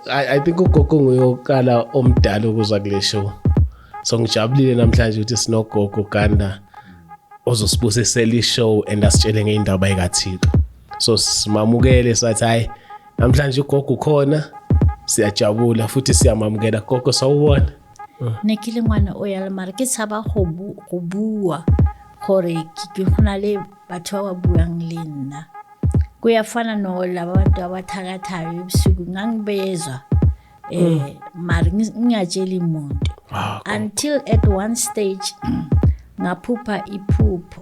I think ugogo nguyokala omdala ukuza kule show. So ngijabulile namhlanje ukuthi sinogogo Ganda ozosibusisela ishow and asitshele ngeindaba ekaThixo. So simamukele sathi hayi namhlanje ugogo ukhona siyajabula futhi siyamamukela gogo sawubona. Nekile ngwana oyala mara ke tshaba go bua gore ke gona le batho ba buang le nna. Kuyafana no laba bantu abathakathayo ebusuku ngangibezwa mara ngiyatshela umuntu until at one stage ngaphupha iphupho.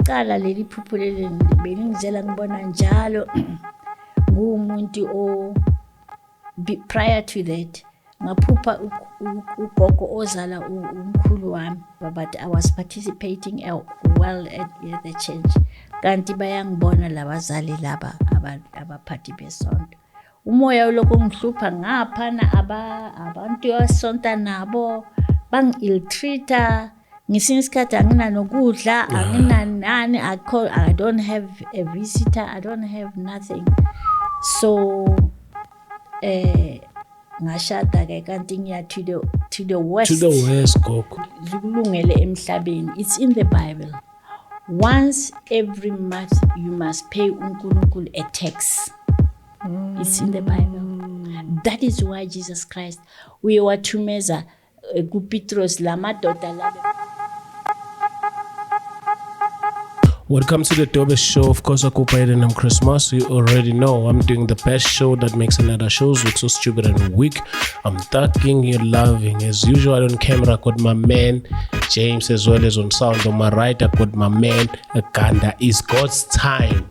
Cala leli phupho leli belingizela ngibona njalo ngumuntu prior to that ngaphupha ugogo ozala umkhulu wami but I was participating well at the church kanti bayangibona labazali laba abaphathi besonto. Umoya lokho ngihlupha ngaphana abantu yasonta nabo bang-ill-treata ngesinye isikhathi angina nokudla anginanani I don't have a visitor, I don't have nothing. So ngashada ke kanti ngiya to the west gogo zikulungele emhlabeni. It's in the Bible. Once every month you must pay uNkulunkulu a tax. It's in the Bible. That is why Jesus Christ uyewathumeza kuPetros lamadoda labe. Welcome to the Dobe Show. Of course, and I'm Chris Moss. You already know I'm doing the best show that makes another shows look so stupid and weak. I'm thugging, you're loving. As usual on camera, I got my man James, as well as on sound. On my right, I got my man Ganda. It's God's time.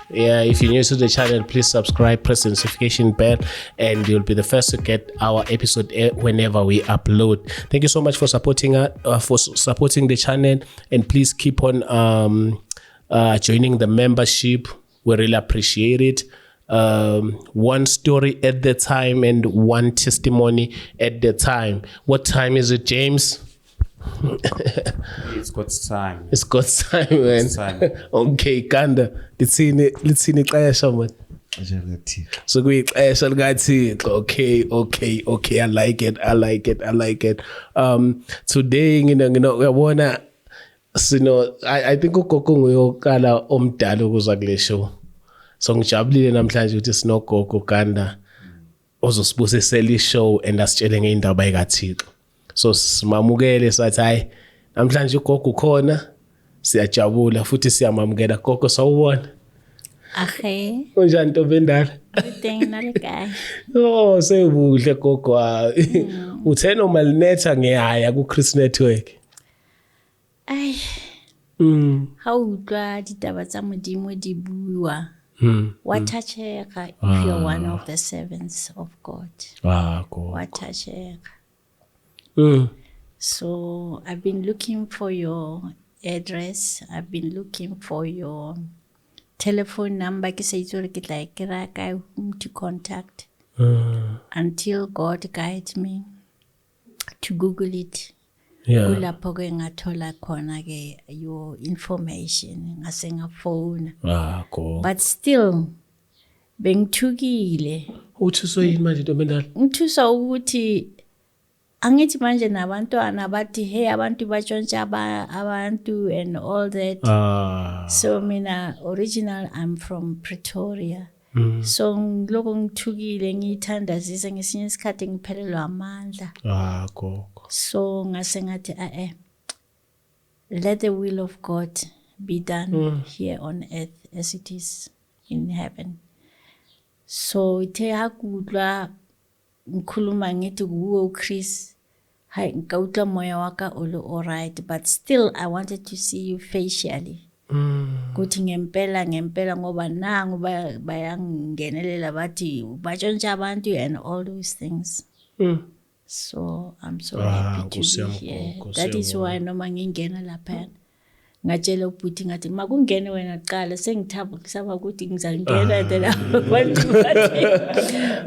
Yeah, if you're new to the channel, please subscribe, press the notification bell, and you'll be the first to get our episode whenever we upload. Thank you so much for supporting supporting the channel, and please keep on joining the membership. We really appreciate it. One story at the time and one testimony at the time. What time is it, James? It's God's time. It's God's time, man. God's time. Okay, Ganda. Let's see ixesha man. So kuyixesha likaThixo. Okay. I like it. Today uyabona I think ugogo nguyokala omdala ukuza kule show. So ngijabulile namhlanje ukuthi sinogogo Ganda ozosibusisela ishow and asitshele ngeindaba ekaThixo. So simamukele sathi hayi namhlanje ugogo ukhona siyajabula futhi siyamamukela gogo sawubona. Ahe. Unjani ntombi endala? Everything nalekhaya. Oh sebuhle gogo. Uthe noma linetha ngiyaya ku Chris Network. Ai. Ha utlwa ditaba tsa modimo di bua. Watacheka if you're one of the servants of God. Gogo. Watacheka. So I've been looking for your address. I've been looking for your telephone number. Ke sa itse gore ke tla kry kae whom to contact. Until God guides me to Google it. Yeah. Kulapho ke ngathola khona ke your information ngase ngafona. Gogo. But still bengithukile. Uthuswa yini manje ntombi endala? Ngithuswa ukuthi angithi manje nabantwana bathi hey abantu batshontsha abantu and all that. So mina original I'm from Pretoria. So ngiloko ngithukile ngithandazisa ngesinye isikhathi ngiphelelwa amandla. Gogo. So ngase ngathi let the will of God be done here on earth as it is in heaven. So ithe hakudla ngikhuluma ngithi kuwe Chris hayi ngawutla moya waka all right, but still I wanted to see you facially. Kuthi ngempela ngoba nangu bayangenelela bathi batshontsha abantu and all those things. So I'm so happy to be here. That is why noma ngingena lapha ngatshela ubhuti ngathi makungene wena qala sengithaba kusaba ukuthi ngizangena la abantu bathi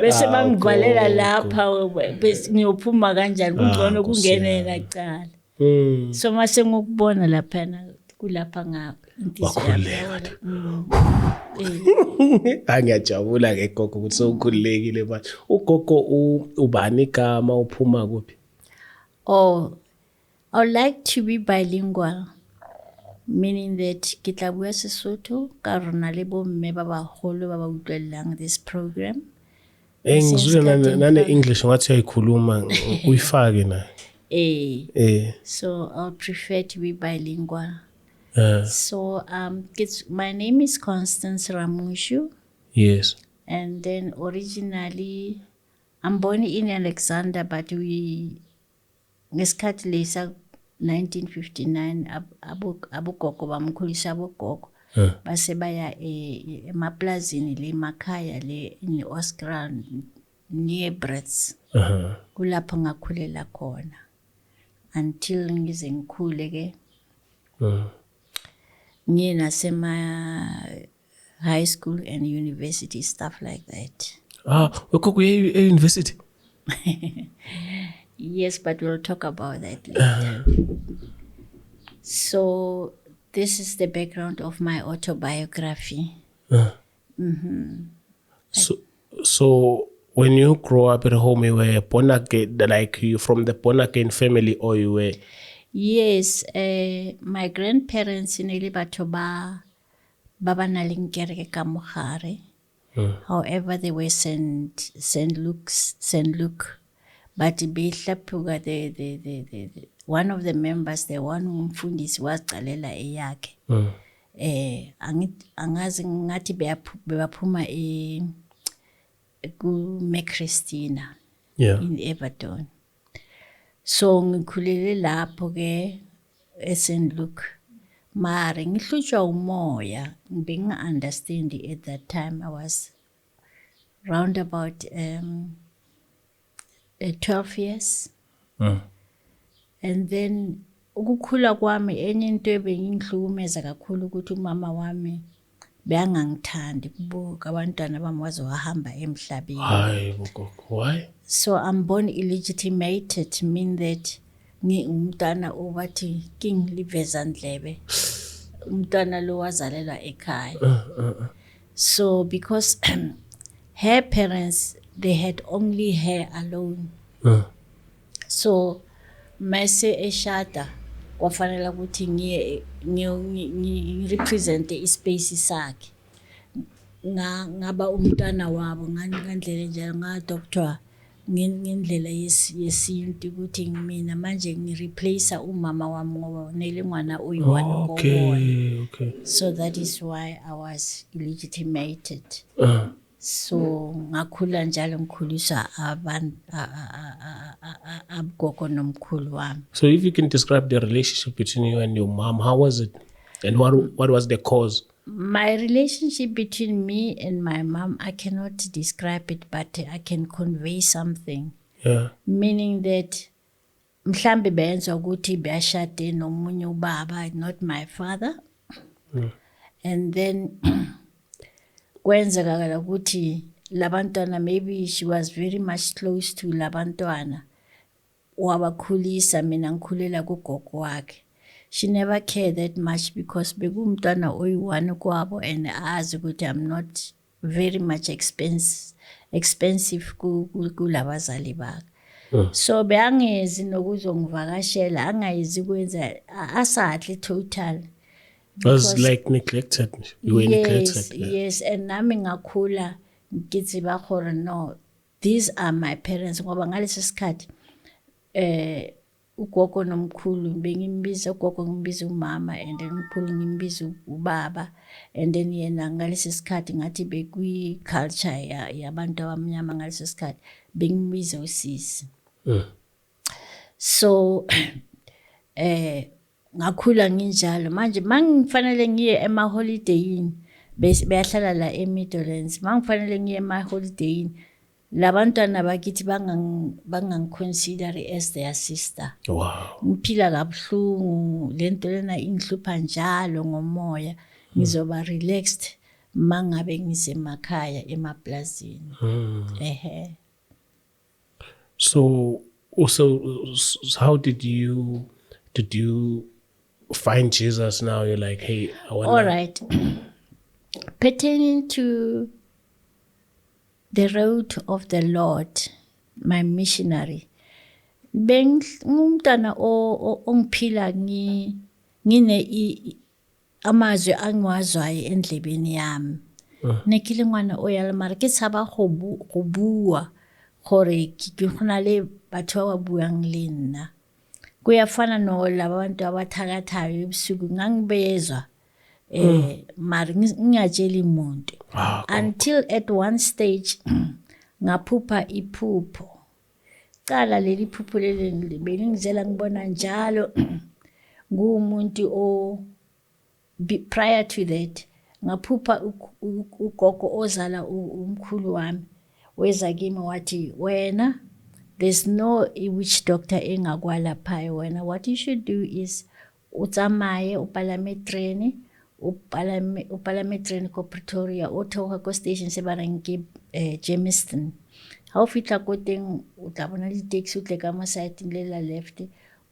bese bangivalela lapha bese ngiyophuma kanjani kungcono kungene yena qala. So mase ngokubona lapha kulapha Wakhululeka. Ngiyajabula ke gogo ukuthi sowukhululekile manje. Ugogo ubani igama uphuma kuphi? Oh, I would like to be bilingual, meaning that ke tla bua Sesotho ka rona le bomme ba baholo ba ba utlwellang this program. Ngizwe nane English ngathi uyayikhuluma uyifake na. So I prefer to be bilingual. So my name is Constance Ramushu. Yes. And then originally I'm born in Alexander, but ngesikhathi lesa 1959 abogogo bamkhulisa abogogo base baya emaplazini le makhaya le in Oscar near Brits. Kulapho ngakhulela khona until ngize ngikhule ke ngiye nasema high school and university, stuff like that. Ugogo uye university? Yes, but we'll talk about that later. So this is the background of my autobiography. So when you grow up at home, you were born again, like you from the born again family, or you were? Yes, my grandparents in batho ba na leng kereke ka mogare. However, they were Saint Luke. But behlaphuka the one of the members, the one umfundisi waqalela eyakhe. Angazi ngathi bebaphuma ku Christina in Everton. So ngikhulele lapho ke eSt Luke. Mara ngihlutshwa umoya, nginga understand at that time. I was round about 12 years. And then ukukhula kwami enye into ebengihlukumeza kakhulu ukuthi umama wami beyangangithandi kubuka abantwana bami waze wahamba emhlabeni. Hayi why? So I'm born illegitimated, mean that umntana obathi King Livezandlebe, umntana lo wazalelwa ekhaya. So because her parents, they had only her alone. So mase eshada kwafanele ukuthi ngiye represent ispace sakhe. Ngaba umntana wabo ngandlela njalo nga doctor ngendlela yesintu ukuthi mina manje ngireplace umama wami ngoba nele ngwana uyiwani ngobona. Okay. So that is why I was illegitimated. So ngakhula njalo ngikhuliswa abugogo nomkhulu wami. So if you can describe the relationship between you and your mom, how was it? And what was the cause? My relationship between me and my mom, I cannot describe it, but I can convey something. Meaning that mhlambe benza ukuthi beyashade nomunye ubaba, not my father. And then kwenzeka ukuthi labantwana, maybe she was very much close to labantwana wabakhulisa mina ngikhulela kugogo wakhe. She never cared that much because bekumntwana oyi-one kwabo, and azi ukuthi I'm not very much expensive kulabazali bakhe. So beyangezi nokuzongivakashela, angayizi kwenza asadli total. Was like neglected. You were neglected. Yes, and nami ngakhula ngithi bakhona no, these are my parents ngoba ngalesi sikhathi ugogo nomkhulu bengimbiza ugogo ngimbiza umama, and then umkhulu ngimbiza ubaba, and then yena ngalesi sikhathi ngathi bekwi culture yabantu abamnyama ngalesi sikhathi bengimbiza usisi. So ngakhula nginjalo manje mangifanele ngiye emaholidayini beyahlala la eMidlands, mangifanele ngiye emaholidayini labantwana bakithi bangangiconsider as their sister. Wow. Ngiphila kabuhlungu lento lena ingihlupha njalo ngomoya, ngizoba relaxed mangabe ngisemakhaya emaplazini. So how did you find Jesus now, you're like, hey, I want All right. Pertaining to the road of the Lord, my missionary, ngumntana ongiphila ngine amazwi angiwazwayo endlebeni yami. Nekile ngwana o ya mara ke tshaba go bua gore ke gona le batho ba buang le nna. Kuyafana no laba bantu abathakathayo ebusuku ngangibezwa mara ngiyatshela umuntu until at one stage ngaphupha iphupho. Cala leli phupho leli belingizela ngibona njalo ngumuntu prior to that ngaphupha ugogo ozala umkhulu wami weza kimi wathi wena there's no witch doctor engakwalaphayo wena, what you should do is utsamaye upalame train ko Pretoria o theoga ko station se ba reng ke Germiston. Ha o fitla ko teng o tla bona di-taxi o tle ka mo side le la left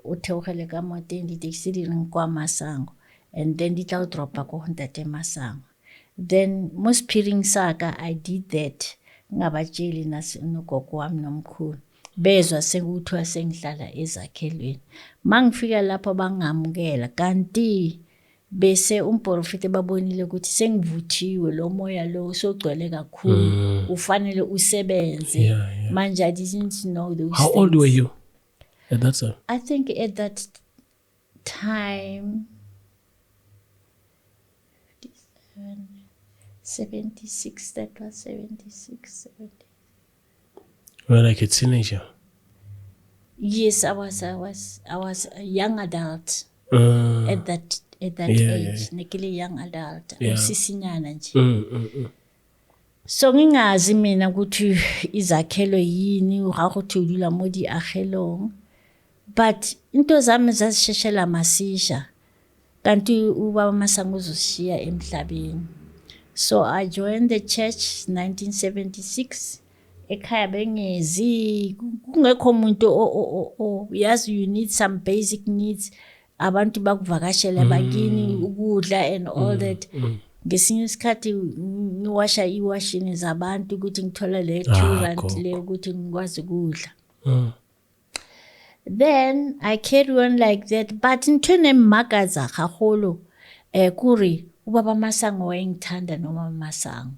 o theogele ka mo teng di-taxi di reng kwa Masango and then di tla o dropa ko Ntate Masango. Then mo sphiring saka I did that ngabatsheli nogogo wami nomkhulu bezwa sekuthiwa sengihlala ezakhelweni. Mangifika lapho bangamukela kanti bese umprofeti babonile ukuthi sengivuthiwe lo moya lo sogcwele kakhulu ufanele usebenze. Manje I didn't know those How things. old were you at that time? I think at that time 76, that was 76, 70. You were like a teenager. Yes, I was a young adult at that age. Nekile young adult. Usisinyana nje. So ngingazi mina ukuthi izakhelo yini ukuthi udlula mo di akhelong. But into zami zazisheshela masisha. Kanti ubaba Masango uzoshiya emhlabeni. So I joined the church 1976. Ekhaya bengezi kungekho umuntu yazi you need some basic needs. Abantu bakuvakashela bakini ukudla and all that. Ngesinye isikhathi ngiwasha iwashini zabantu ukuthi ngithola le restaurant le ukuthi ngikwazi ukudla. Then I carry on like that, but intwene magaza gagolo kuri ubaba Masango wayengithanda noma Masango.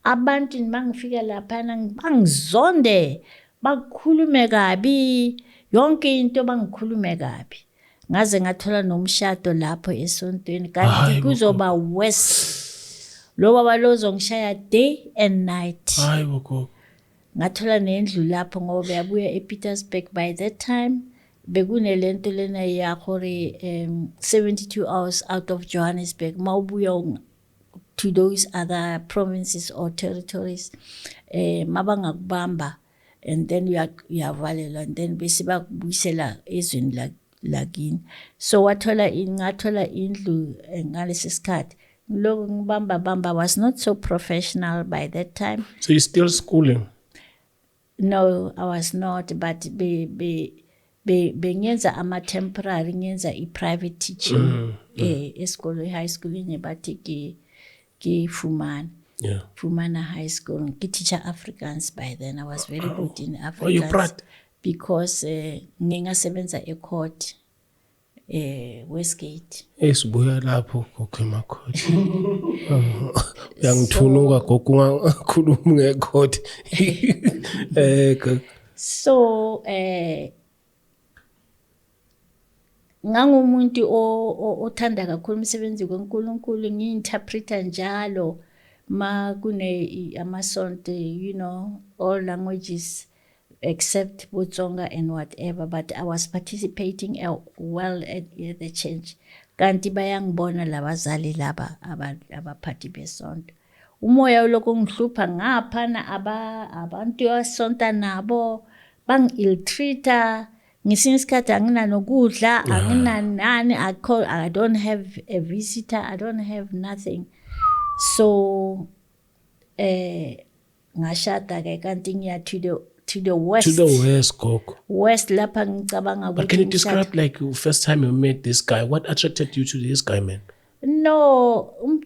Abantu mangifika lapha bangizonde bakhulume kabi yonke into bangikhulume kabi. Ngaze ngathola nomshado lapho esontweni kanti kuzoba worse. Lo baba lozongishaya day and night. Hayibo gogo. Ngathola nendlu lapho ngoba yabuya ePietersburg by that time. Bekunelento lena ya gore 72 hours out of Johannesburg mawubuya to those other provinces or territories mabangakubamba and then uyavalelwa and then bese bakubuyisela ezweni lakini. So ngathola indlu ngalesi sikhathi lokho ngibamba was not so professional by that time. So you're still schooling? No, I was not, but bengenza ama-temporary, ngenza i-private teaching esikolo, high school bathi ke Fumana. Fumana High School. I teacher Afrikaans by then. I was very good in Afrikaans. Oh, you brought? Because ngingasebenza e-court Westgate. Esibuya lapho gokhema court. Uyangithunuka gogo ungakhuluma ngecourt. So ngangumuntu othanda kakhulu umsebenzi kaNkulunkulu, ngi-interpreta njalo ma kune amasonto, you know, all languages except Botsonga and whatever, but I was participating well at the church. Kanti bayangibona labazali laba abaphathi besonto. Umoya uloko ngihlupha ngaphana abantu asonta nabo bang-ill-treata. Ngesinye isikhathi anginanokudla, anginanani, I don't have a visitor, I don't have nothing. So ngashada ke kanti ngiya to to the west. To the west, Gogo. West lapha ngicabanga But can you describe like first time you met this guy? What attracted you to this guy, man? No,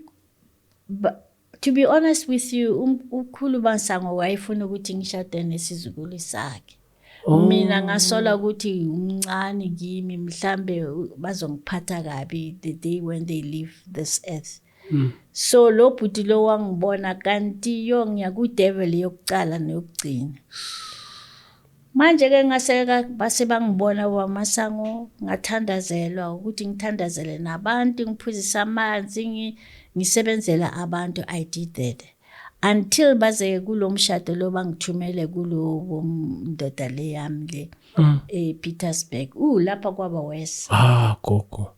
but to be honest with you, ukhulu Masango wayefuna ukuthi ngishade nesizukulu sakhe. Mina ngasola ukuthi umncane kimi mhlambe bazongiphatha kabi the day when they leave this earth. So lo bhuti lo wangibona kanti ngiya ku devil yokucala neyokugcina. Manje ke ngaseka base bangibona waMasango ngathandazelwa ukuthi ngithandazele nabantu ngiphuzisa amanzi ngisebenzela abantu. I did that until baze kulomshado lo bangithumele kulo ndoda le yami le Petersburg. Lapha kwaba west. Gogo.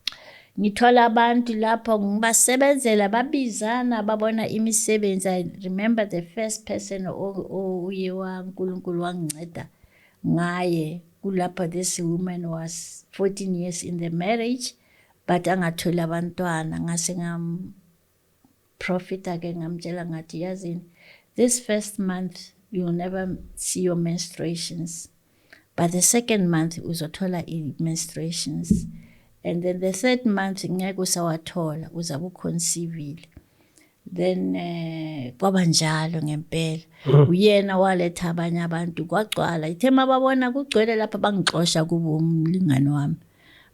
Ngithola abantu lapho ngibasebenzela babizana babona imisebenzi. I remember the first person uye waNkulunkulu wanginceda ngaye kulapha. This woman was 14 years in the marriage but angathola abantwana. Ngase profit ke ngamtshela ngathi yazini, this first month you will never see your menstruations but the second month uzothola menstruations and then the third month ngeke usawathola uzabe uconceive. Then kwaba njalo ngempela. Uyena waletha abanye abantu kwagcwala. Ithema babona kugcwele lapha bangixosha kubo umlingane wami.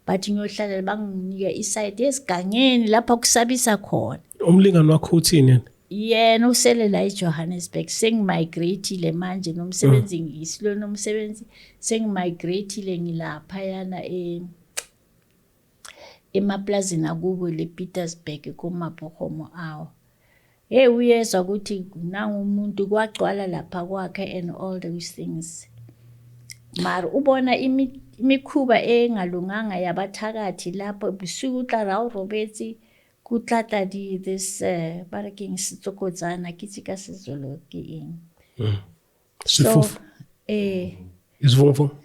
But ngiyohlalela banginike iside esigangeni lapha kusabisa khona. Umlingane wakho uthini? Yena usele la eJohannesburg. Sengimigrate manje nomsebenzi ngisilo nomsebenzi sengimigrate ngilapha yana emaplazini akubo le Petersburg kuMaphokomo awo. Uyezwa ukuthi nangu umuntu kwagcwala lapha kwakhe and all those things. Mara ubona imikhuba engalunganga yabathakathi lapho busuku uTlaraw Roberts kutlata this bareking sitsokotsana kitsi ka sizolo ke eng. So isivunguvungu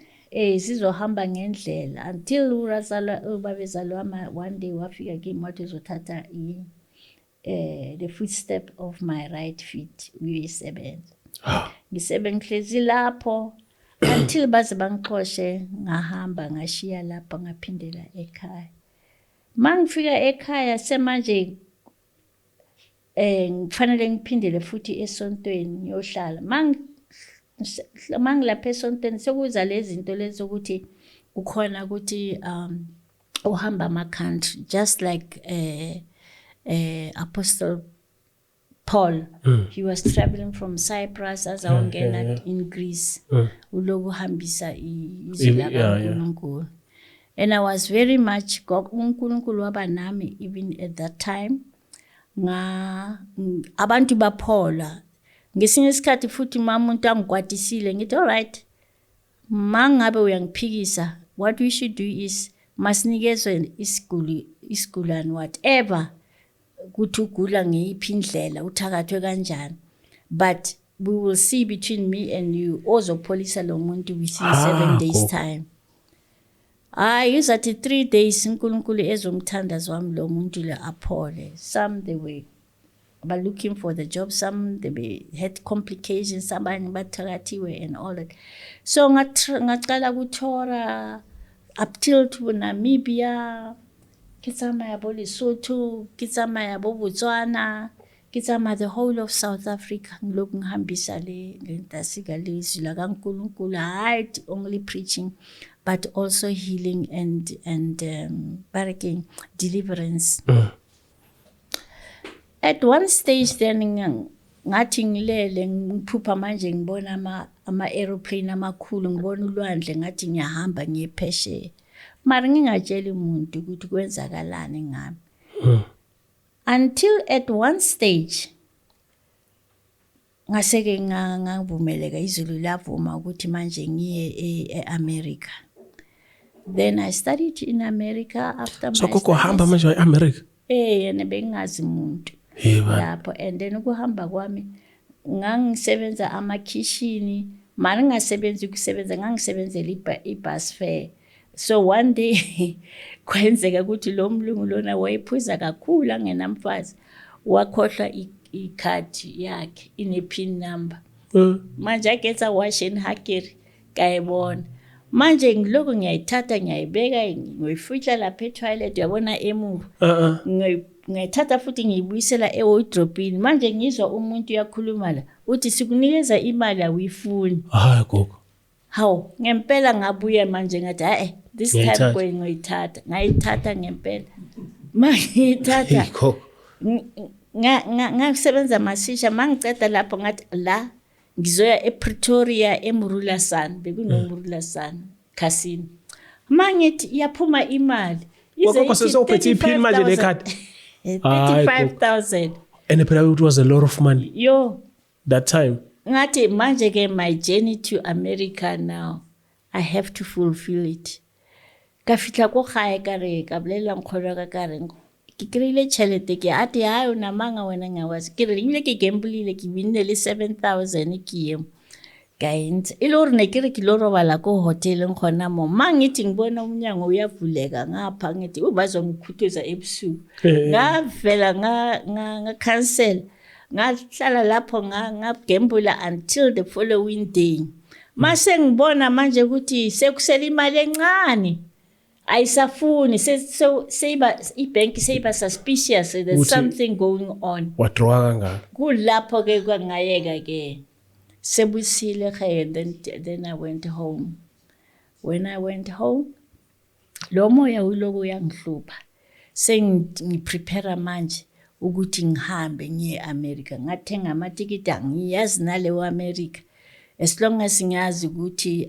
sizohamba ngendlela until ubabezalwa one day wafika ke imoto ezothatha the footstep of my right feet uyisebenza. Ngisebenhlezi lapho until baze bangixoshe ngahamba ngashiya lapha ngaphindela ekhaya. Mangifika ekhaya semanje ngifanele ngiphindele futhi esontweni ngiyohlala. Mangilapha esontweni sekuza lezi zinto lezi ukuthi ukhona ukuthi uhamba ama country just like Apostle Paul. He was traveling from Cyprus as awongena in Greece. Uloku hambisa izwi lakaNkulunkulu. And I was very much uNkulunkulu waba nami even at that time. Abantu baphola. Ngesinye isikhathi futhi umuntu angikwatisile ngithi all right. Mangabe uyangiphikisa, what we should do is masinikezwe isigulani whatever kuthi ugula ngeyiphi indlela uthakathwe kanjani, but we will see between me and you ozopholisa lo muntu within 7 days time. Uzathi 3 days uNkulunkulu ezomthandazo wami lo muntu le aphole. Some they were looking for the job, some they had complications, abanye bathakathiwe and all that. So ngaqala kuthora up till to Namibia, kitsamaya bo Lesotho, kitsamaya bo Botswana, kitsamaya the whole of South Africa. Ngiloku ngihambisa le ntasika lezwi lakaNkulunkulu, hayi only preaching but also healing and deliverance. At one stage then ngathi ngilele ngiphupha manje ngibona ama aeroplane amakhulu, ngibona ulwandle ngathi ngiyahamba ngiyephesheya. Mara ngingatsheli umuntu ukuthi kwenzakalani ngami. Until at one stage ngaseke ngavumeleka izulu lavuma ukuthi manje ngiye eAmerica. Then I studied in America after my studies. So koko hamba manje eAmerica? Yena bengazi umuntu. Lapho and then ukuhamba kwami ngangisebenza amakitchen, mara ngingasebenzi ukusebenza ngangisebenzela ibus fare. So one day kwenzeka ukuthi lo mlungu lona wayephuza kakhulu angenamfazi wakhohlwa icard yakhe ine pin number. manje agetsa washing hakiri kayibona manje ngiloko ngiyayithatha ngiyayibeka ngoyifihla lapha etoilet uyabona emuva ngiyithatha futhi ngiyibuyisela ewardrobe manje ngizwa umuntu uyakhuluma la uthi sikunikeza imali awuyifuni hayi gogo hawo ngempela ngabuya manje ngathi this time ngoyithatha ngayithatha ngempela mangiyithatha ngasebenza masisha mangiceda lapho ngathi la ngizoya ePretoria eMurula Sun bekunomurula Sun casino mangithi iyaphuma imali Wakho sesophethe iphini manje lekhadi 35,000 and phela it was a lot of money yo that time ngathi manje ke my journey to America now I have to fulfill it ka fitla ko gae ka re ka bolela nkgolo ka ka reng ke kreile chelete ke ati hayo na manga wena ngawazi ke re ile ke gamble ke winne le 7,000 ke yemo guys ilori ne ke re ke lo robala ko hotel ngkhona mo mangithi ngibona umnyango uyavuleka ngapha ngithi ubazongikhuthuza ebusuku ngavela nga cancel ngahlala lapho ngagamble until the following day mase ngibona manje ukuthi sekusela imali encane ayisafuni seyiba ibank seyiba suspicious there's something going on wadraw kangaka kulapho ke kwangayeka ke sebusile ke then I went home when I went home lo moya uloku uyangihlupha sengiprepare manje ukuthi ngihambe ngiye America ngathenga amatikiti ngiyazi nalewo America as long as ngiyazi ukuthi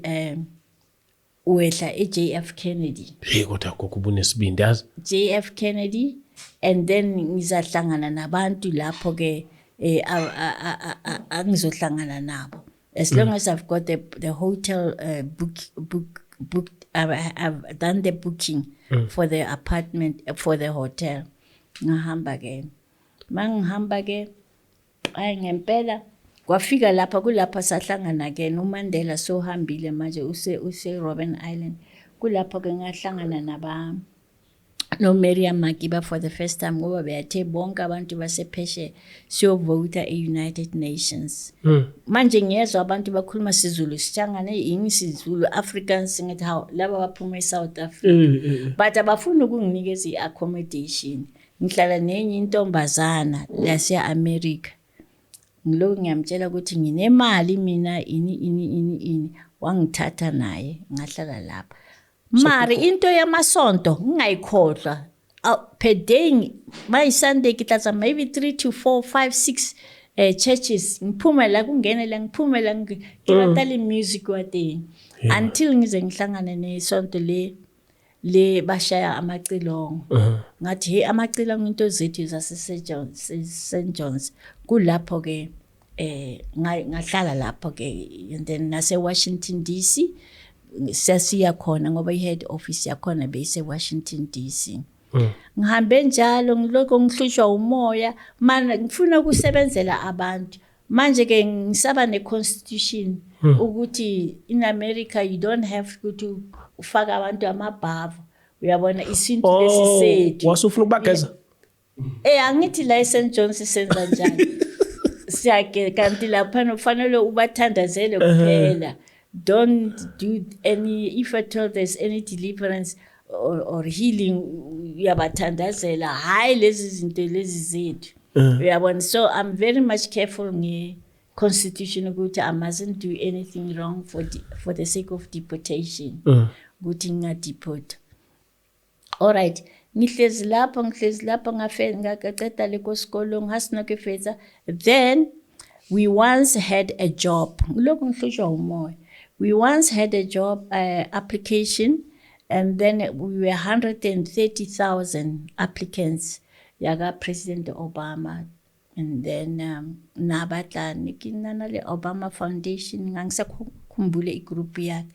uwehla eJF Kennedy kodwa kokubunesibindi yazi JF Kennedy and then ngizahlangana nabantu lapho ke angizohlangana nabo as long as I've got the hotel booked I've done the booking for the apartment for the hotel ngahamba ke mangihamba ke ngempela kwafika lapha kulapha sahlangana ke noMandela sohambile manje use Robben Island kulapho ke ngahlangana no Miriam Makeba for the first time ngoba bethe bonke abantu basepheshe siyovota eUnited Nations manje ngiyezwa abantu bakhuluma isiZulu sihlangane ingisiZulu Africans ngithi how laba baphuma eSouth Africa but abafuna ukunginikeza iaccommodation ngihlala nenye intombazana lase America ngilo ngiyamtshela ukuthi nginemali mina ini wangithatha naye ngahlala lapha mari into yamasonto ngingayikhohlwa per day my Sunday kitlatsa maybe 3 to 4 5 6 churches ngiphumela kungenela ngiphumela ngibatali music wate until ngize ngihlangane nesonto le bashaya amacilongo ngathi hey amacilongo into zethu zase St John's kulapho ke ngahlala lapho ke and then nase Washington DC sasiya khona ngoba ihead office yakhona bese Washington DC ngihambe njalo ngiloko ngihlushwa umoya mana ngifuna ukusebenzela abantu manje ke ngisaba neconstitution ukuthi in America you don't have to ufaka abantu amabhava uyabona isinto lesisethu wasufuna ukubageza angithi la St John's senza njani siyake kanti lapha ufanele ubathandazele kuphela don't do any if at all there's any deliverance or healing uyabathandazela hayi lezi zinto lezi zethu uyabona so I'm very much careful constitution ukuthi I mustn't do anything wrong for the sake of deportation ukuthi ngadeport alright ngihlezi lapha ngaqeda le kosikolo ngasinoke fetsa then we once had a job lokho ngihlushwa umoya we once had a job application and then we were 130,000 applicants yaga President Obama and then nabatla nikinana le Obama Foundation ngangisakhumbule igroup yakhe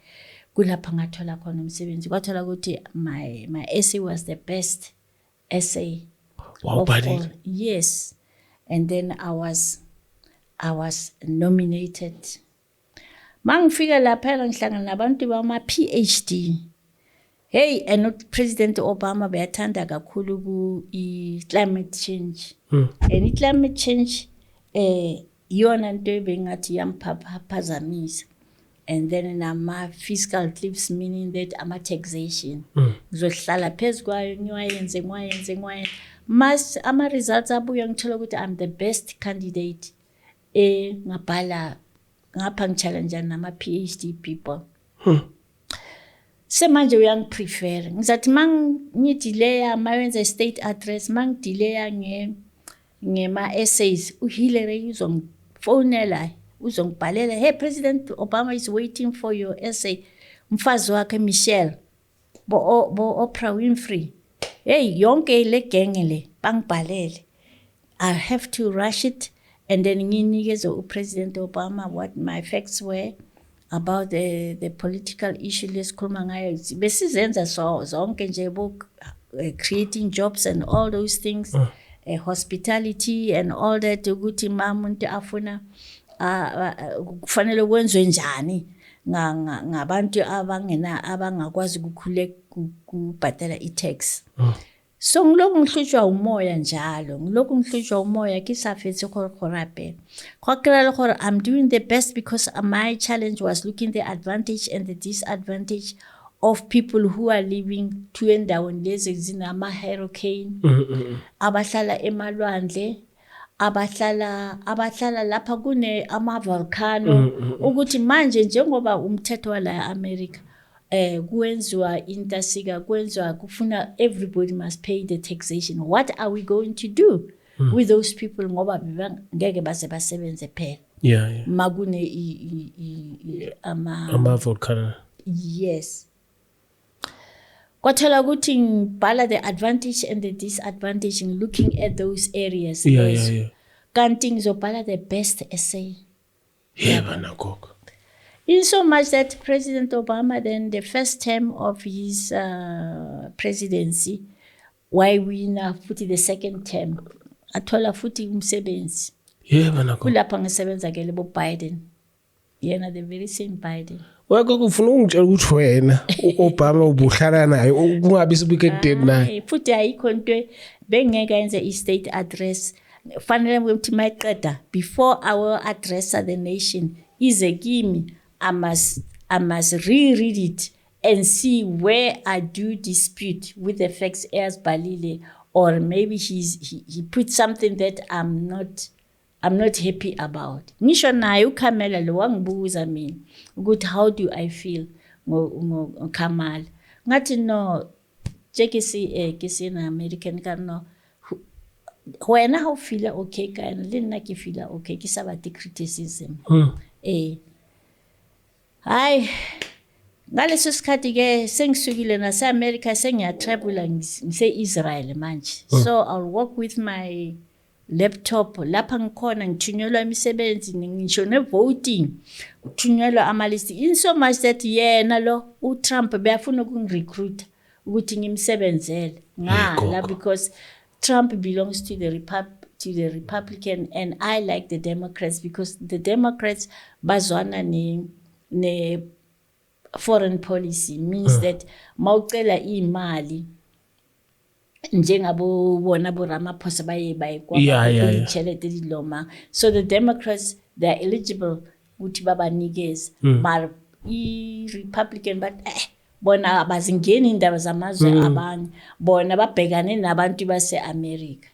kulapha ngathola khona umsebenzi kwathola ukuthi my essay was the best essay wow buddy yes and then I was nominated mangifika lapha ngihlangana nabantu bama PhD hey and President Obama bayathanda kakhulu ku climate change and climate change iyona nto ebengathi yamphazamisa. And then nama-fiscal cliffs, meaning that ama-taxation. Ngizohlala phezu kwayo ngiwayenze. Mas ama-results abuya ngithola ukuthi I'm the best candidate. Ngabhala ngapha ngi-challenge nama-PhD people. Semanje uyangiprefer. Ngizathi mangidelaya mayenza state address, mangidelaya ngema-essays, uHillary uzongifonela, uzongibhalela, hey, President Obama is waiting for your essay. Mfazi wakhe Michelle, bo Oprah Winfrey. Hey, yonke le genge le bangibhalele. I have to rush it and then nginikeze uPresident Obama what my facts were about the political issue lesikhuluma ngayo. Besizenza zonke nje creating jobs and all those things, hospitality and all that, ukuthi umuntu afuna kufanele kwenziwe njani ngabantu abangakwazi ukubhatala i-tax. So ngilokhu ngihlutshwa umoya njalo, kisafetse khorape. Khokela gore I'm doing the best because my challenge was looking the advantage and the disadvantage of people who are living to endaweni lezi zinama-hurricane, abahlala emalwandle, abahlala lapha kune ama-volcano, ukuthi manje njengoba umthetho wala e-America kuwenziwa intasika, kuwenziwa kufuna everybody must pay the taxation. What are we going to do with those people ngoba ngeke baze basebenze phela? Yeah. Magune ama-volcano. Yes. Kwathola ukuthi ngibhala the advantage and the disadvantage in looking at those areas. Yeah. Kanti ngizobhala the best essay. Bana gogo. In so much that President Obama, then the first term of his presidency, why wina futhi the second term, athola futhi umsebenzi. Bana gogo. Kulapha ngisebenza ke lebo Biden. Yena the very same Biden. Wake kufuna ungitshela ukuthi wena uObama ubuhlala naye kungabi sibukeded naye. Futhi ayikho into bengeke yenze i-state address. Fanele ukuthi mayiqeda before our address the nation ize kimi, I must reread it and see where I do dispute with the facts as Balile, or maybe he put something that I'm not happy about. Ngisho naye uKamala lo wangibuza mina ukuthi how do I feel ngoKamala. Ngathi no kisi na American kano wena how feel okay kana le nna ke feel okay ke sa bate criticism. Hayi ngaleso sikhathi ke sengisukile nase America sengiyatravel ngise Israel manje. So I'll work with my laptop lapha ngikhona ngithunyelwa imisebenzi ngisho nevoting uthunyelwa amalist in so much that yena lo uTrump beyafuna ukungirecruit ukuthi ngimsebenzele ngala because Trump belongs to the Republican and I like the Democrats because the Democrats bazwana ne foreign policy means that mawucela imali njengabo bona bo Ramaphosa baye kwa ichelete diloma. So the Democrats, they are eligible ukuthi babanikeze but i-Republican but bona abazingeni indaba zamazwe abanye bona babhekane nabantu base-America.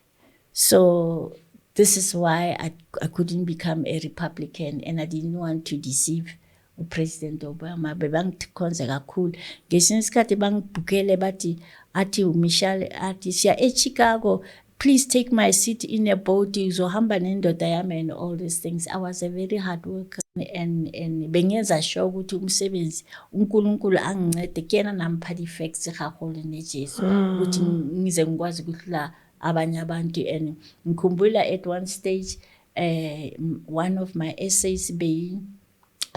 So this is why I couldn't become a Republican and I didn't want to deceive uPresident Obama. Bebangikhonze kakhulu ngesinye isikhathi bangibhukele bathi athi uMichelle athi siya eChicago, please take my seat in a boat uzohamba nendoda yami and all these things. I was a very hard worker and bengenza sure ukuthi umsebenzi uNkulunkulu angincede kena nampha facts kakhulu neJesu ukuthi ngize ngikwazi ukuhlala abanye abantu. And ngikhumbula at one stage one of my essays being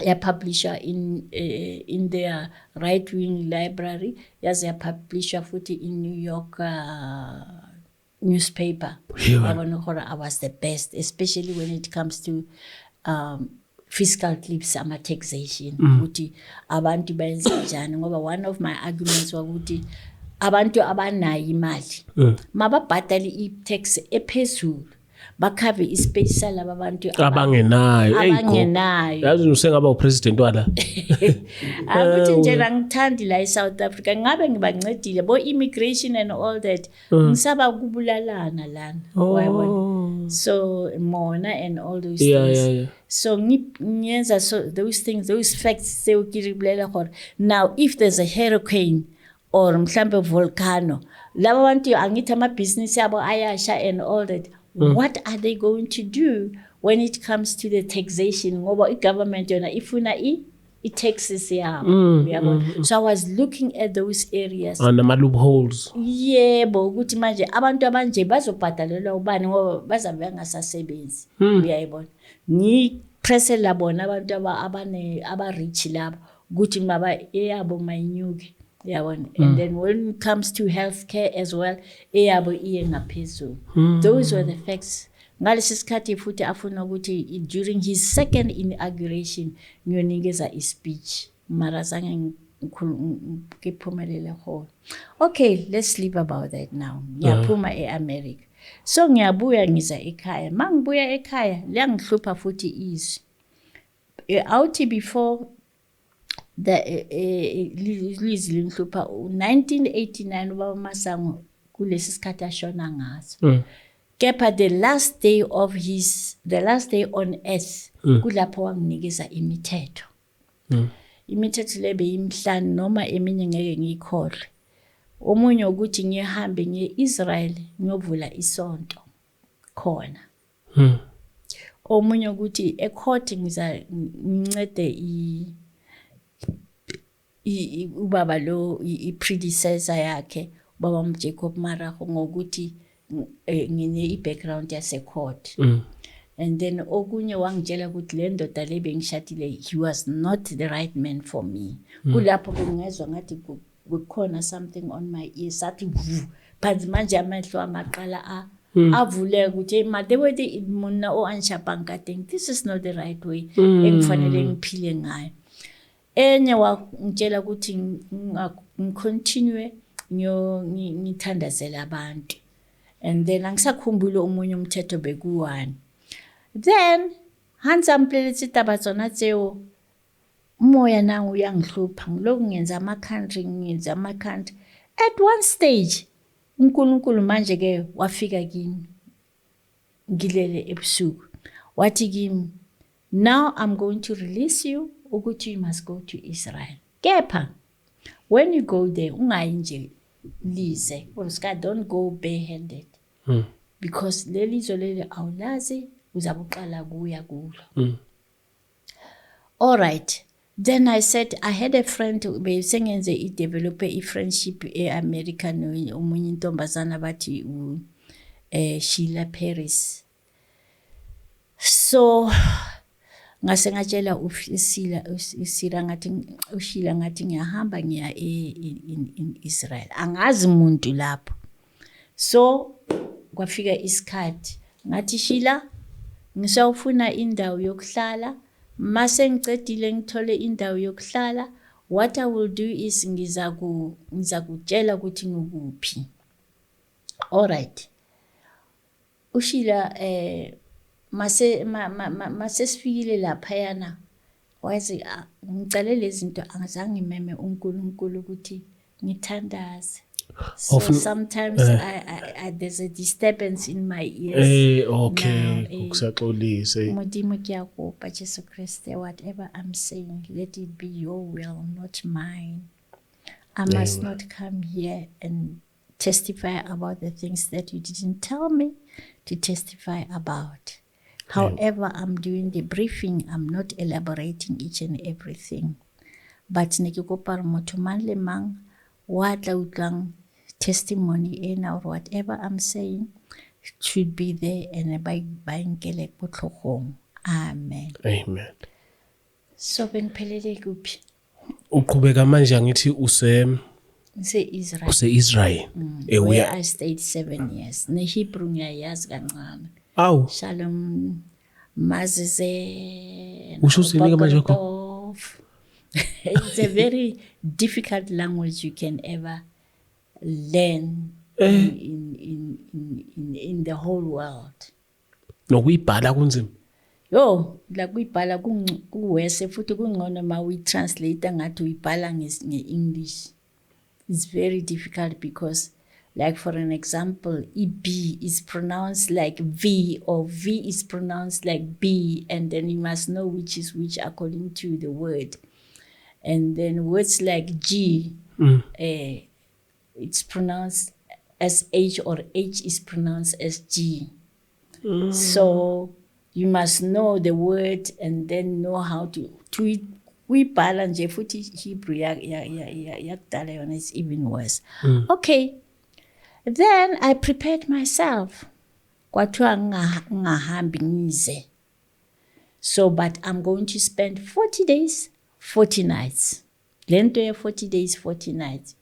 a publisher in their right-wing library, as a publisher futhi in New York newspaper. I was the best, especially when it comes to fiscal clips ama taxation. Futhi abantu bayenza njani ngoba one of my arguments wakuthi abantu abanayo imali mababhadali i-tax ephezulu bakhave ispace salaba abantu abangenayo abangenayo. yazi usengaba upresident wala Akuthi nje angithandi la eSouth Africa ngabe ngibancedile bo immigration and all that ngisaba kubulalana lana wayibona so mona and all those things. So ngiyenza so those things, those facts sewukibulela khona. Now if there's a hurricane or mhlambe volcano, laba bantu angithi ama business yabo ayasha and all that, what are they going to do when it comes to the taxation? Ngoba igovernment yona ifuna i-taxes yabo. So I was looking at those areas. And ama loopholes. Yebo ukuthi manje abantu abanje bazobhadalelwa ubani ngoba bazabe bangasasebenzi. Uyayibona. Ngipresse labona abantu aba-rich labo ukuthi maba eyabo mayinyuke. Yabona. And then when it comes to healthcare as well, eyabo iye ngaphezulu. Those were the facts. Ngalesi sikhathi futhi afuna ukuthi during his second inauguration ngiyonikeza ispeech mara zange ngiphumelele khona. Okay, let's leave about that now. Ngiyaphuma eAmerica. So ngiyabuya ngiza ekhaya. Mangibuya ekhaya liyangihlupha futhi izwi. Out before the Lizzy Linhlupha 1989 ubaba Masango kulesi sikhathi ashona ngaso. Kepha the last day on earth kulapho wanginikeza imithetho. Imithetho lebe yimhlanu noma eminye ngeke ngiyikhohle. Omunye ukuthi ngihambe ngeIsrael ngiyovula isonto khona. Omunye ukuthi ecourt ngincede ubaba lo i-predecessor yakhe baba Jacob Marago ngokuthi ngine i-background yase court. And then okunye wangitshela ukuthi le ndoda le bengishadile, he was not the right man for me. Kulapho ngezwe ngathi kukhona something on my ears athi phansi manje amehlo amaqala avuleka ukuthi madewede mona oanshapanga thing, this is not the right way engifanele ngiphile ngayo. Enye wangitshela ukuthi ngicontinue ngithandazela abantu. And then angisakhumbule omunye umthetho bekuwani. Then hansa mpeletse taba tsona tseo umoya nangu uyangihlupha ngiloku ngenza ama country at one stage uNkulunkulu manje ke wafika kimi ngilele ebusuku wathi kimi, now I'm going to release you ukuthi you must go to Israel. Kepha when you go there ungayi nje lize uska, don't go barehanded. Because lelizwe leli awulazi uzabuqala kuya kulo. All right. Then I said I had a friend besengenze i-develop i-friendship e-American omunye intombazana bathi Sheila Paris. So ngase ngatshela uSira ngathi uShila ngathi ngiyahamba ngiya in Israel. Angazi umuntu lapho. So kwafika isikhathi ngathi Shila ngisawufuna indawo yokuhlala, mase ngicedile ngithole indawo yokuhlala, what I will do is ngizakutshela ukuthi ngikuphi. All right. Ushila mase sifikile lapha yana wazi ngicela lezi zinto angizange ngimeme uNkulunkulu ukuthi ngithandaze. So sometimes I there's a disturbance in my ears. Okay. Ukusaxolise. Modimo kuyakupa Jesu Kriste, whatever I'm saying, let it be your will, not mine. I must not come here and testify about the things that you didn't tell me to testify about. However, I'm doing the briefing, I'm not elaborating each and everything. But nekikopa motho mang le mang wa tla utlang testimony or whatever I'm saying should be there and by nkele botlhogong. Amen. Amen. So bengiphelele kuphi? Uqhubeka manje angithi Israel. Where I stayed 7 years. Ne-Hebrew ngiyayazi kancane. Aw. Shalom Mazize. Usho sinika manje ko? It's a very difficult language you can ever learn in the whole world. nokuyibhala kunzima. Yo, la kuyibhala kuwese futhi kungcono ma uyitranslate ngathi uyibhala nge-English. It's very difficult because, like for an example, B is pronounced like V, or V is pronounced like B, and then you must know which is which according to the word. And then words like G, it's pronounced as H, or H is pronounced as G. So you must know the word and then know how to uyibhala nje futhi Hebrew yakudala yona is even worse. Okay, then I prepared myself. Kwathiwa ngingahambi ngize. So but I'm going to spend 40 days 40 nights. Lento ye 40 days 40 nights.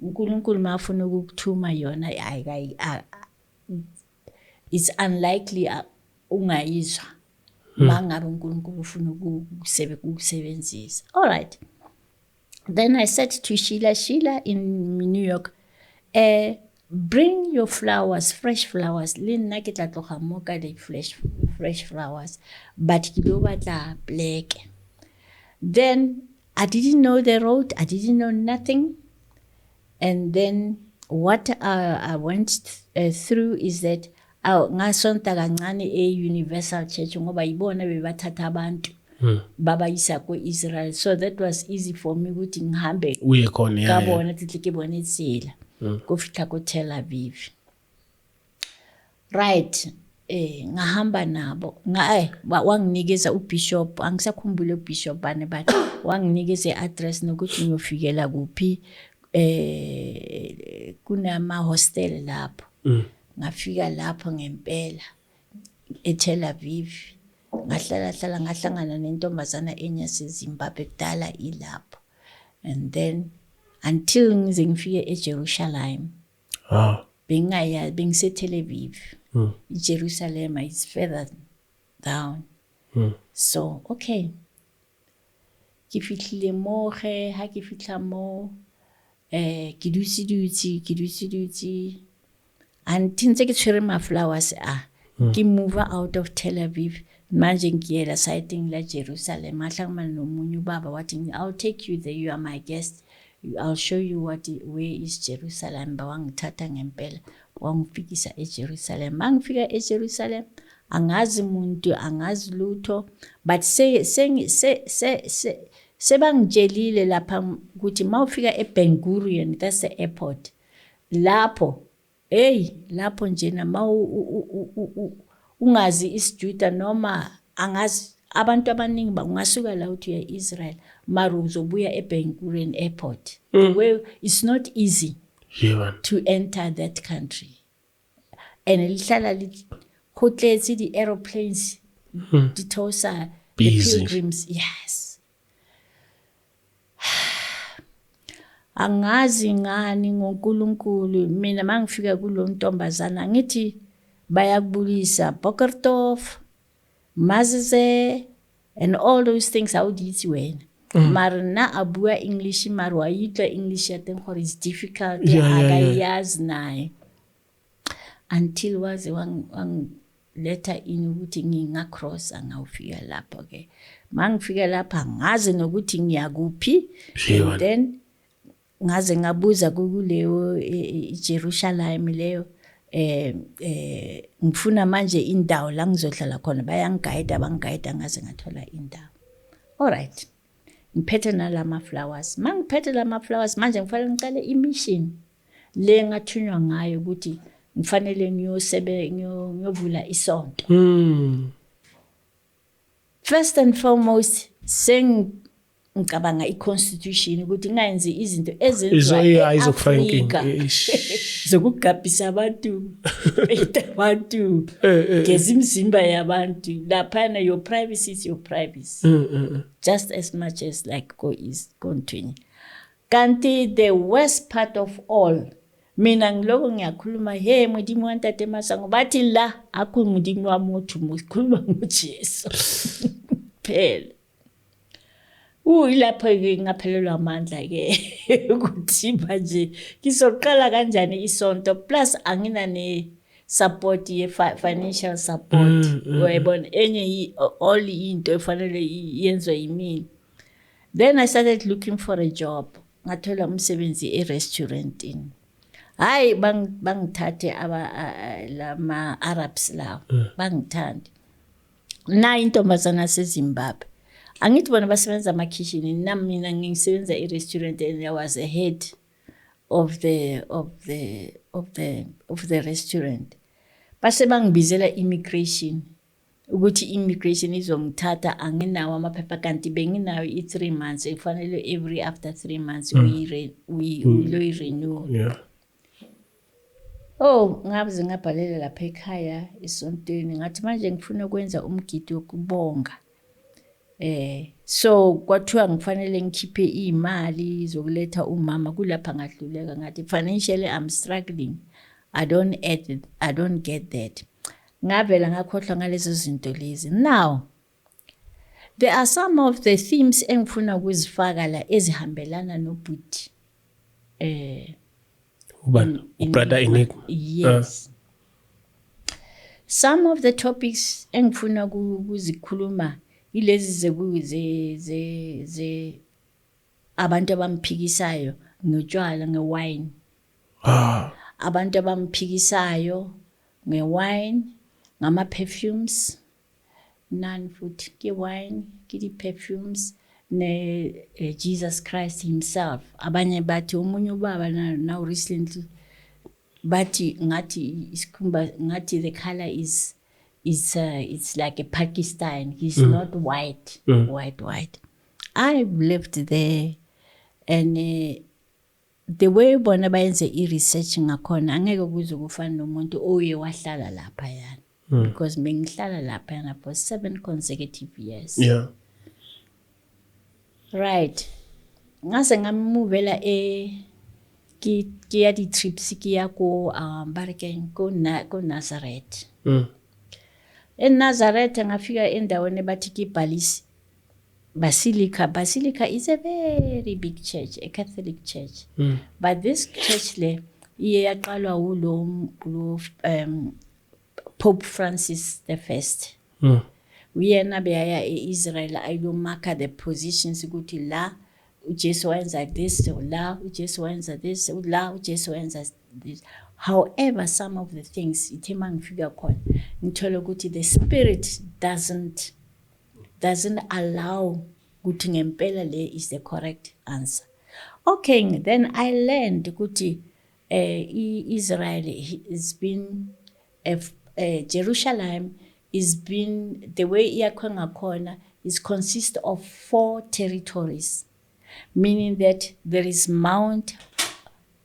uNkulunkulu mafuna ukukuthuma yona it's unlikely ungayizwa mangabe uNkulunkulu ufuna ukusebenzisa. All right, then I said to Sheila in New York, bring your flowers, fresh flowers. Lena ke tla tloga mo ka di fresh flowers, but ke lo batla black. Then I didn't know the road, I didn't know nothing. And then what I went through is that ngasonta kancane Universal Church ngoba yibona bebathatha abantu babayisa ko-Israel, so that was easy for me ukuthi ngihambe uye khona kabona titlike bona itsela kufika ko Tel Aviv. Right, ngahamba nabo wanginikeza ubishop, angisakhumbule ubishop bane, but wanginikeza address nokuthi ngiyofikela kuphi. Kunama hostel lapho. Ngafika lapho ngempela eTel Aviv, ngahlangana nentombazana eNyaseZimbabwe kudala ilapho, and then until ngize ngifike eJerusalem. Bengise Tel Aviv. Jerusalem is further down. So okay, ke fihlile mo ge ha ke fitla mo ke dutse until ntse ke tshwere ma flowers ke move out of Tel Aviv manje ngiyela sighting la Jerusalem. Ahlangana nomunye ubaba wathi I'll take you there, you are my guest, I'll show you where is Jerusalem. Bawangithatha ngempela wangifikisa eJerusalem. Mangifika eJerusalem angazi muntu angazi lutho, but sebangitshelile lapha ukuthi mawufika eBen Gurion, that's the airport, lapho lapho njena ungazi isiJuda noma angazi abantu abaningi bangasuka la uthi eIsrael mara uzobuya eBen Gurion airport, where it's not easy to enter that country, and lihlala lihotletse the aeroplanes dithosa the pilgrims. Yes, angazi ngani ngoNkulunkulu mina mangifika kulo ntombazana ngithi bayakubulisa Bokertov, Mazize, and all those things awudithi wena. Mara na abua English mara wayitwa English yaten gore is difficult akayazi naye until waze wang letter in ukuthi ngingacross angawufika lapho ke. Mangifika lapha ngazi nokuthi ngiyakuphi, and then ngaze ngabuza kuleyo Jerusalem leyo ngifuna manje indawo la ngizohlala khona, bangiguide ngaze ngathola indawo. All right, ngiphethe nalama flowers. Mangiphethe lama flowers manje ngifanele ngicale imission le ngathunywa ngayo ukuthi ngifanele ngiyovula isonto. First and foremost ngicabanga iconstitution ukuthi ngayenzi izinto ezenziwa eAfrika zokugabhisa abantu abantu ngezimzimba yabantu laphana. Your privacy is your privacy, just as much as like go is continue. Kanti the worst part of all, mina ngiloko ngiyakhuluma Modimo wantate Masango bathi la akho Modimo wa motho mukhuluma ngoJesu phela. Lapho ke ngaphelelwa amandla ke ukuthi manje ngizoqala kanjani isonto, plus angina support financial support uyayibona enye all into efanele yenziwe yimini. Then I started looking for a job. Ngathola umsebenzi e-restaurantini. Hayi bangithathe lama Arabs lawo bangithanda. Na intombazana seZimbabwe. Angithi bona basebenza ama-kitchen nami mina ngisebenza e-restaurant and I was a head of the restaurant. Base bangibizela immigration ukuthi immigration izongithatha anginawo amaphepha kanti benginayo i3 months efanele every after 3 months we renew. Yeah. Oh ngabe ngabhalela lapha ekhaya esontweni ngathi manje ngifuna ukwenza umgidi wokubonga. So kwathiwa ngifanele ngikhiphe imali zokuletha umama kulapha ngadluleka ngathi financially I'm struggling. I don't get that. Ngavela ngakhohlwa ngalezo zinto lezi. Now there are some of the themes engifuna ukuzifaka la ezihambelana nobhuti. Brother Enigma. Yes. Some of the topics engifuna ukuzikhuluma ilezi ze abantu abamphikisayo ngotshwala ngewine. Abantu abamphikisayo ngewine ngama perfumes none futhi ke wine ke perfumes ne Jesus Christ himself. Abanye bathi umunye ubaba now recently bathi ngathi isikhumba ngathi the color is it's like a Pakistan. He's not white. White. I've lived there and the way bona bayenze i-research ngakhona angeke kuze kufana nomuntu oye wahlala lapha yana because bengihlala lapha yana for 7 consecutive years. Yeah. Right. Ngase ngamuvela ki trips ki ko Barekeng ko Nazareth. In Nazareth ngafika endaweni bathi ki Basilica is a very big church, a Catholic church. But this church le iyaqalwa ulo Pope Francis the First. Uyena beya eIsrael ayomarka the positions ukuthi la uJesu wenza this, la uJesu wenza this, la uJesu wenza this. However, some of the things ithema ngifika khona ngithola ukuthi the spirit doesn't allow ukuthi ngempela le is the correct answer. Okay, then I learned ukuthi Israel has been Jerusalem is been the way iyakho ngakhona is consist of 4 territories, meaning that there is Mount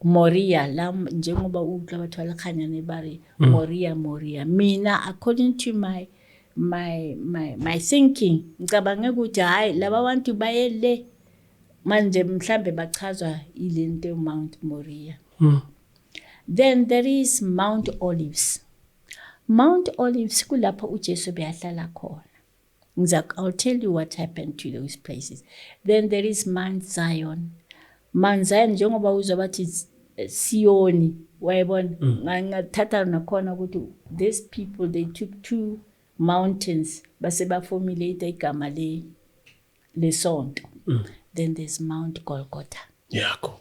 Moriah la njengoba uqla bathwala khanya nebari Moriah. Mina according to my thinking ngicabanga ukuthi hayi laba bantu bayele manje mhlambe bachazwa ilento Mount Moriah. Then there is Mount Olives. Mount Olives kulapho uJesu beyahlala khona. I'll tell you what happened to those places. Then there is Mount Zion. Mount Zion njengoba uzwa bathi Sioni wayibona ngathatha nakhona ukuthi these people they took 2 mountains base ba formulate igama le sonto. Then there's Mount Golgotha. Yeah, cool.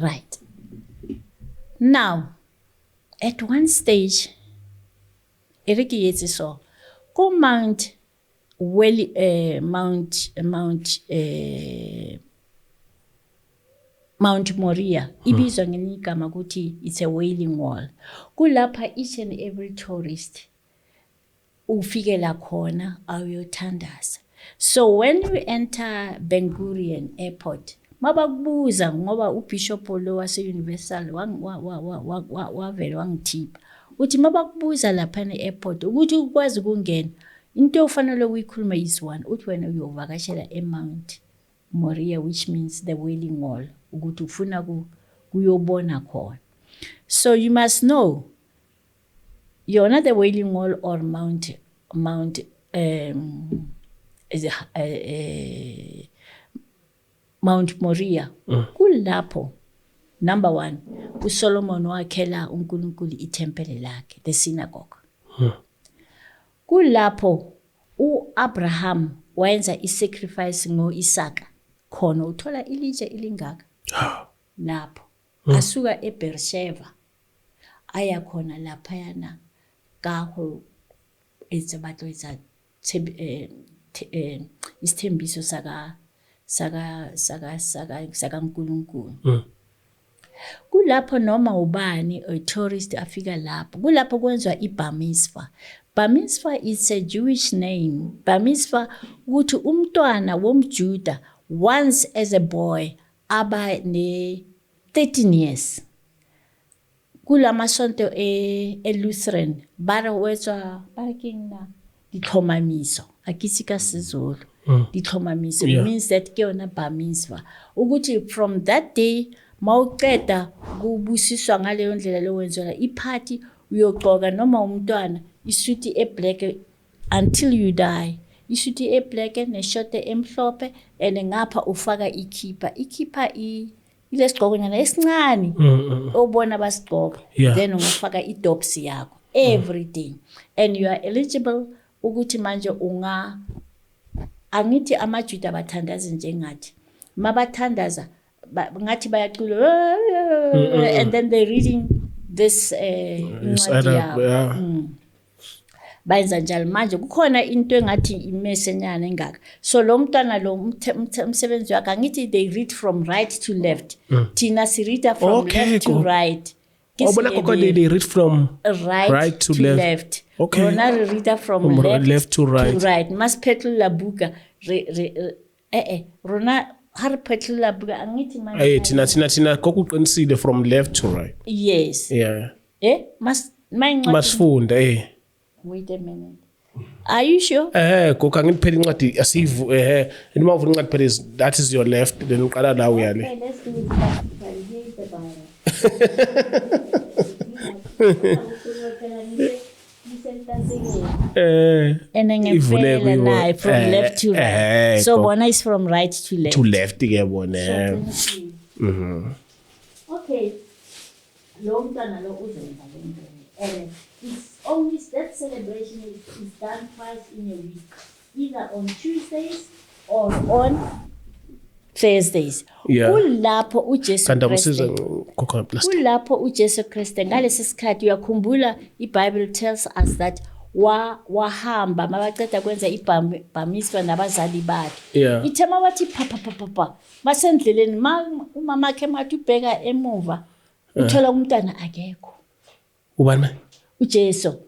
Right. Now at one stage eriki yetsi so ko Mount Moriah ibizwa ngeligama ukuthi it's a wailing wall. Kulapha each and every tourist ufikela khona ayothandaza. So when you enter Ben Gurion Airport mabakubuza ngoba uBishop lo wase Universal wavela wangithipa uthi mabakubuza lapha e-airport ukuthi ukwazi ukungena into ofanele uyikhuluma is one uthi wena uyovakashela eMount Moriah, which means the wailing wall, ukuthi ufuna kuyobona khona. So you must know you're not the wailing wall or Mount Moriah. Kulapho Number 1, uSolomon wakhela uNkulunkulu itempele lakhe, the synagogue. Kulapho uAbraham wayenza isacrifice ngoIsaka, khona uthola ilitshe ilingaka. Lapho asuka eBeersheba aya khona lapha yana kaho ezabatho isithembiso saka uNkulunkulu. Kulapho noma ubani a tourist afika lapho, kulapho kwenziwa iBar Mitzvah. Bar Mitzvah is a Jewish name. Bar Mitzvah ukuthi umntwana womJuda once as a boy aba ne 13 years. Kulamasonto eLutheran barawetswa barakina ditlhomamiso akisika sizolo. Ditlhomamiso means that ke yona Bar Mitzvah ukuthi from that day mawuqeda kubusiswa ngaleyo ndlela lewenzelwa iparty uyogqoka noma umntwana isuti eblack until you die. Isuti eblack neshort emhlophe and ngapha ufaka ikhipha ilesigqoko nyana esincane obona basigqoka, then ungafaka idopsi yakho everything and you are eligible ukuthi manje angithi amaJuda bathandaza njengathi mabathandaza ngathi bayacula and then they reading this incwadi yabo. Bayenza njalo manje kukhona into engathi imesenyana engaka, so lo mntwana lo umsebenzi wakhe angithi they read from right to left, thina si read from left to right. Obona kokho they read from right to left. Okay. Rona read from left to right. Masiphetula buka rona har phetula buka angithi manje thina kokuqinisile from left to right. Yes. Yeah. Masfunda Wait a minute. Are you sure? Kokho ngiphela incwadi asivu noma uvula incwadi phela that is your left, then uqala la uyale. Okay, let's do it practically. Here is the Bible. And then from left to right. So bona is from right to left. To left ke bona. Okay. Lo mntwana lo uzenza lento. It's only that celebration is done twice in a week, either on Tuesdays or on Thursdays. Kulapho uJesu Kristu ngalesi sikhathi uyakhumbula iBible tells us that wahamba mabaqeda kwenza iBar Mitzvah nabazali bakhe. Ithema wathi papa masendleleni umama wakhe mathi ubheka emuva uthola umntwana akekho. Ubani? uJesu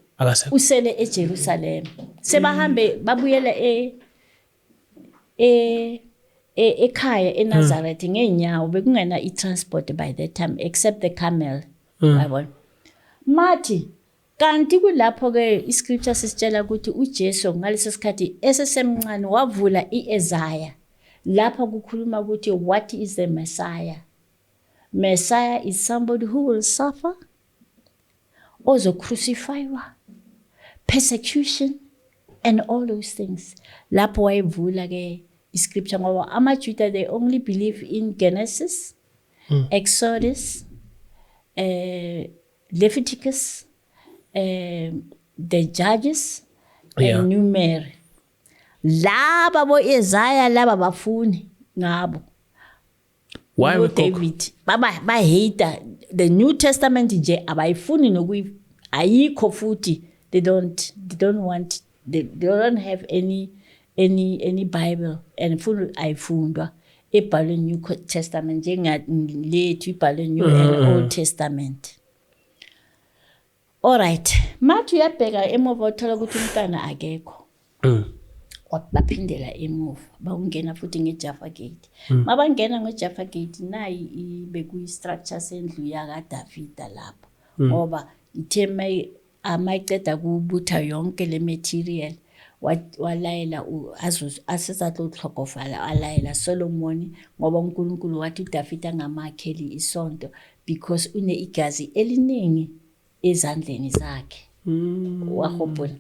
usele eJerusalem. Sebahambe babuyela ekhaya eNazareth ngenyawo, bekungena itransport by that time except the camel. Yabona. Mathi kanti kulapho ke iscripture sisitshela ukuthi uJesu ngalesi sikhathi esesemncane wavula iIsaiah. Lapha kukhuluma ukuthi what is the Messiah? Messiah is somebody who will suffer, also crucified, persecution, and all those things. Lapho wayevula ke iscripture ngoba amaJuda they only believe in Genesis, Exodus, Leviticus, the Judges, and Numbers. Laba bo Isaiah laba bafuni ngabo. Why we David baba hate the New Testament je abayifuni nokuyi ayikho futhi they don't want they don't have any Bible and full ayifundwa ebhalwe New Testament njengalethu ibhalwe New and Old Testament. All right, mathu yabheka emuva uthola ukuthi umntana akekho. Baphindela emuva bawungena futhi ngeJaffa Gate. Mabangena ngeJaffa Gate nayi bekuyi structure sendlu yaka Davida lapho ngoba itheme amayiceda kubutha yonke le material walayela asizatlo uhlokofala alayela Solomon ngoba uNkulunkulu wathi uDavida ngamakheli isonto because une igazi eliningi ezandleni zakhe. Wahobona.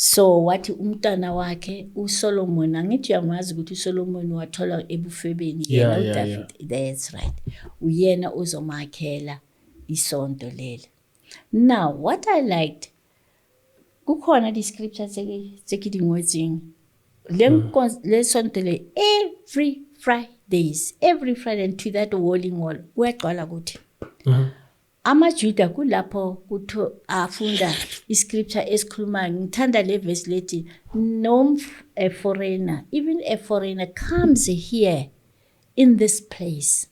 So wathi umntana wakhe uSolomon, angithi uyamazi ukuthi uSolomon wathola ebufebeni yena uDavid. That's right. Uyena uzomakhela isonto leli. Now what I liked, kukhona the scriptures sekidingwetsing le sonto le every Friday into that Wailing Wall kuyagcwala ukuthi amaJuda kulapho kutho afunda iscripture esikhuluma, ngithanda le verse lethi, no foreigner, even a foreigner comes here in this place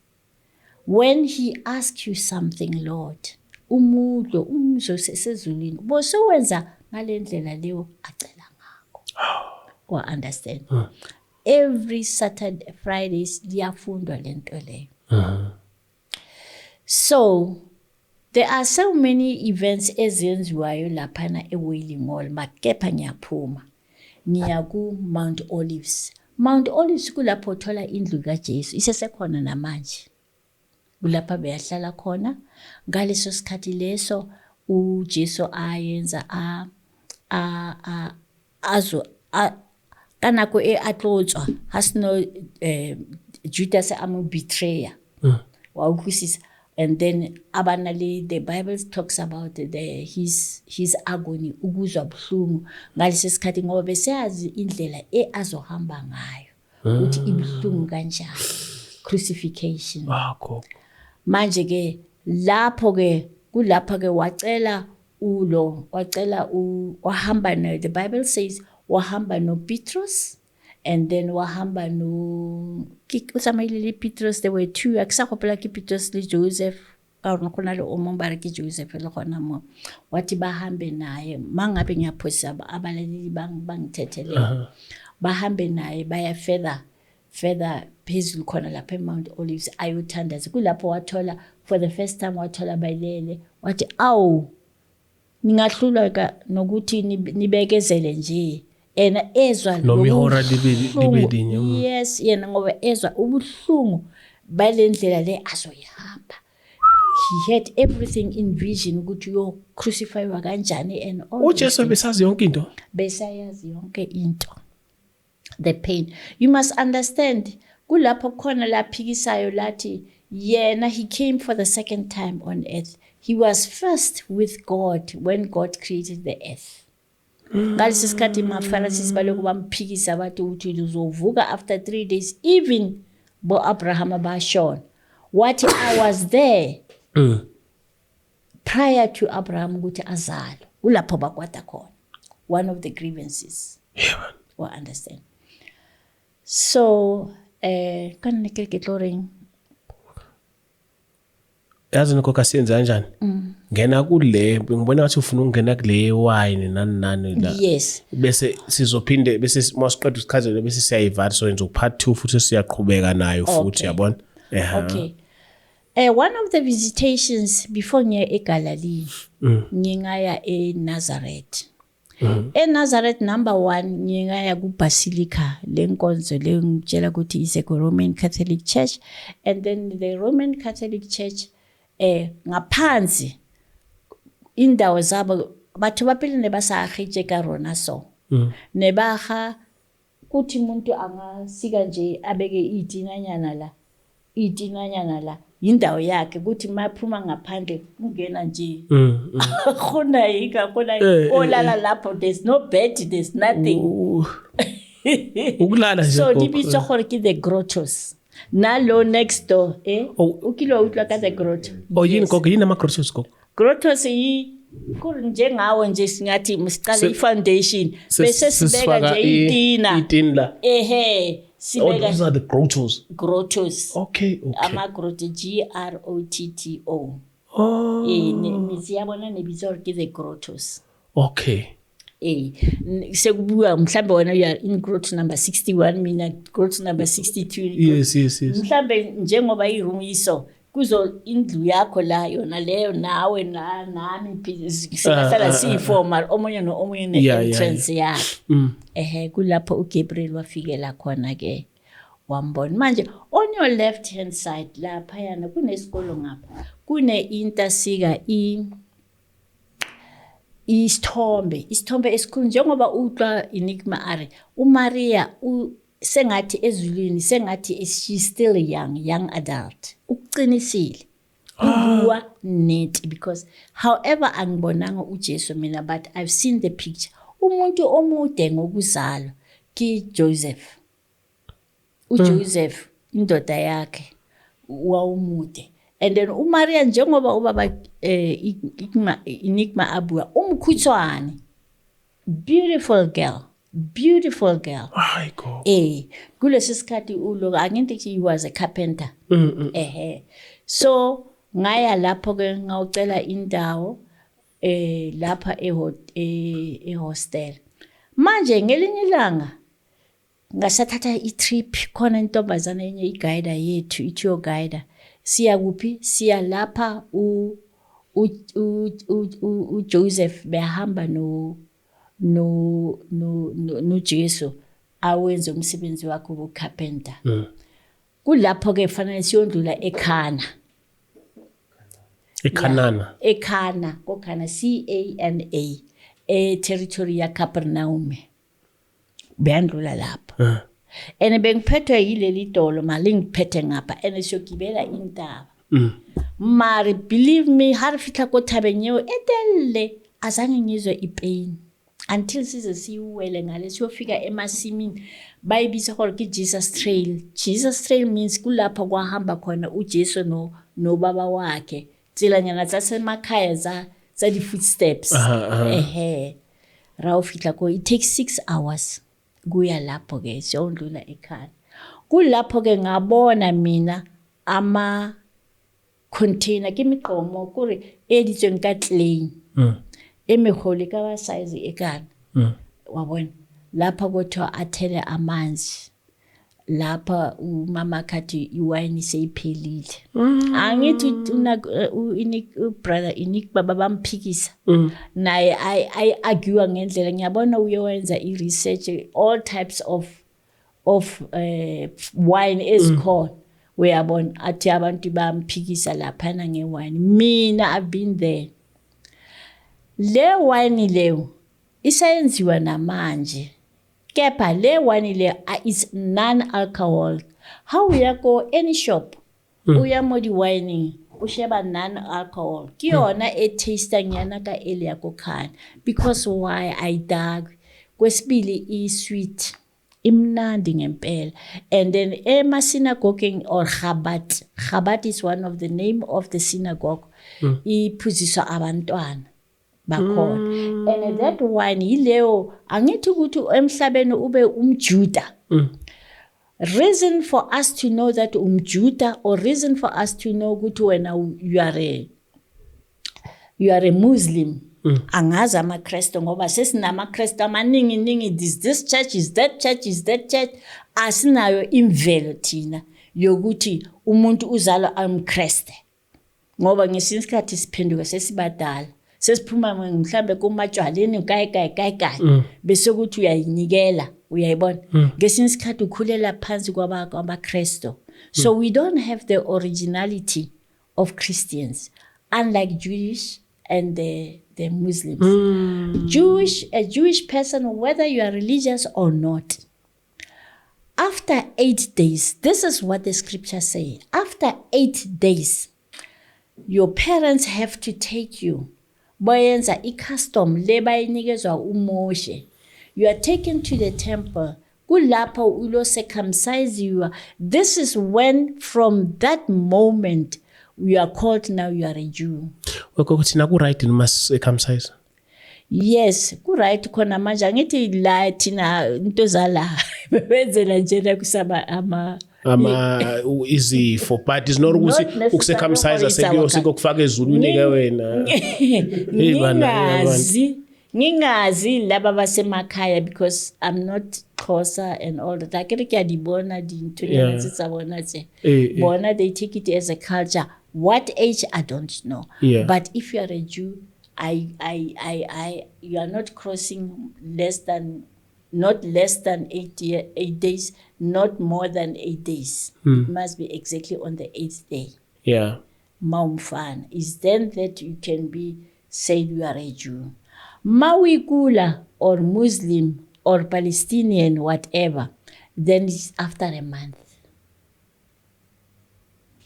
when he asks you something, Lord, umudlo umzo sesezulwini bosewenza ngalendlela leyo acela ngakho. Wa understand? Every Saturday, Fridays liyafundwa lento leyo. So there are so many events ezenziwayo laphana eWailing Wall, makepha ngiyaphuma ngiya ku Mount Olives. Mount Olives kulapho thola indlu kaJesu isesekhona namanje. Kulapha beyahlala khona. Ngaleso sikhathi leso uJesu ayenza kanako atlotswa hasino Judas betrayer. Wawukwisisa. And then the Bible talks about his agony, ukuzwa buhlungu ngalesi sikhathi ngoba besazi indlela azohamba ngayo uthi ibuhlungu kanjani, crucifixion. Manje ke lapho ke kulapha ke wahamba no, the Bible says wahamba no Petrus, and then wahamba no usamayilele Petrus. There were two, akusakhophela ki Petrus le Joseph khona lo omombara ki Joseph le khona mo wathi bahambe naye mangabe ngiyaphosa abalali bangithethele bahambe naye baya further phezulu khona lapha eMount Olives ayothandaza. Kulapho wathola for the first time wathola bayilele wathi awu ningahluleka nokuthi nibekezele nje. Ena ezwa nomihora libedinye. Yes, yena ngoba ezwa ubuhlungu balendlela le azoyihamba. He had everything in vision ukuthi yo crucify wa kanjani and all. uJesu besazi yonke into. Besayazi yonke into. The pain. You must understand, kulapho khona laphikisayo lathi yena he came for the second time on earth. He was first with God when God created the earth. Ngalesi sikhathi amaFarisees baloku bamphikisa bathi uthi uzovuka after 3 days, even bo Abraham abashona. What I was there prior to Abraham ukuthi azalo. Ulapho bakwata khona. One of the grievances. Yeah. Well, understand. So, kan nekeketoring yazi nokho siyenza kanjani ngena kule ngibona ngathi ufuna ukungena kule wine nani la. Yes. Bese sizophinde bese masiqeda isichazelo bese siyayivala so yenza part 2 futhi siyaqhubeka nayo futhi yabona. Okay. One of the visitations before ngiye eGalilee ngingaya eNazareth. eNazareth number 1 ngingaya kuBasilica lenkonzo le ngitshela ukuthi is a Roman Catholic Church, and then the Roman Catholic Church ngaphansi indawo zabo batho baphelele basahije ka rona so nebaha kuthi umuntu angasika nje abeke itinanyana la indawo yakhe kuthi maphuma ngaphandle ungena nje khona olala lapho, there's no bed, there's nothing. Ukulala nje so dibitso gore ke the grottos nalo next door ukilo utla ka the grotto. Yini gogo yini ama grottos gogo? Grottos kuri njengawe nje singathi msiqale ifoundation bese sibeka nje itina la sibeka. Those are the grottos. Okay. Ama grotto GROTTO. Mizi yabona nebizor ke the grottos. Okay. Sekubuya mhlambe wena you are in grotto number 61, mina grotto number 62. Yes. Mhlambe njengoba iroom yiso kuzo indlu yakho la yona leyo nawe nami sikahlala siyiformal omunye nomunye ne-entrance yakhe. Kulapho uGabriel wafikela khona ke wambona. Manje on your left hand side lapha yana kunesikolo ngapha kune intasika isithombe esikhulu njengoba uxa Enigma ari uMaria sengathi ezulwini sengathi she's still young adult ukuqinisile ubuwa net because however angibonanga uJesu mina but I've seen the picture umuntu omude ngokuzalwa ki Joseph uJoseph indoda yakhe wawumude and then uMaria njengoba ubaba Enigma abuya umkhutswane beautiful girl Hayi go. Kulesi sikhathi ulo angithi he was a carpenter so ngaya lapho ke ngawucela indawo lapha ehostel manje ngelinye ilanga ngasathatha itrip khona intombazana enye iguide yethu ithiyo guide siya kuphi siya lapha uJoseph behamba no Jesu awenze umsebenzi wakhe wocarpenter kulapho ke fanele siyondlula eKhana eKhana CANA territory ya Capernaum beyandlula lapho and bengiphethwe yileli dolo mali ngiphethe ngapha and siyogibela intaba mari believe me harifika ko thabenyewe etelle azange ngizwe ipain until size siwele ngale siyofika emasimini bayibiza hore ki Jesus Trail means kulapha kwahamba khona uJesu no baba wakhe tsilanyana zasemakhaya za the footsteps rawufika ko it takes 6 hours kuya lapho ke siyondlula ekhaya kulapho ke ngabona mina ama container kemiqomo kuri editswe nka clay emeholi ka ba size ekana wabona lapha kothiwa athele amanzi lapha umama kathi iwine seyiphelile angithi brother Enigma babamphikisa naye I argue ngendlela ngiyabona uyowenza i-research all types of wine ezikhona uyabona athi abantu bamphikisa lapha na ngewine mina I've been there le wine leyo isayenziwa namanje kepha le wine le is non-alcohol how uyako any shop uyamo di wine usheba non-alcohol kiyona taste nyana ka ele yako khana because why I dag kwesibili I sweet imnandi ngempela and then synagogue or Chabad is one of the name of the synagogue iphuziswa abantwana bakhona and that wine yileo angithi ukuthi emhlabeni ube umjuda reason for us to know that umjuda or reason for us to know ukuthi wena you are a Muslim angaza amaKristu ngoba sesinamaKristu amaningi this church is that church asinayo imvelo thina yokuthi umuntu uzalwa amKristu ngoba ngesinsikhathi siphenduka sesibadala sesiphuma mhlambe kumatshwaleni kayi bese ukuthi uyayinikela uyayibona ngesinsikhathi ukhulela phansi kwabaKristu so we don't have the originality of Christians unlike Jewish and the Muslims a Jewish person whether you are religious or not after 8 days this is what the scripture say after 8 days your parents have to take you bayenza i-custom le bayinikezwa uMoshe you are taken to the temple kulapho ulo circumcise you this is when from that moment you are called now you are a Jew ukuthi naku right in mas circumcise yes ku right khona manje angithi la thina into zala benzela nje kusaba ama easy for parties not ukuthi ukucircumcise sekuyokufaka ezulwini ke wena ngingazi laba basemakhaya because I'm not Xhosa and all that akere kuyadibona dinto ezitsabona nje bona they take it as a culture what age I don't know but if you are a Jew you are not crossing not less than 8 days, not more than 8 days. It must be exactly on the 8th day. Yeah. Maumfan is then that you can be said you are a Jew. Mawikula or Muslim or Palestinian, whatever, then it's after a month.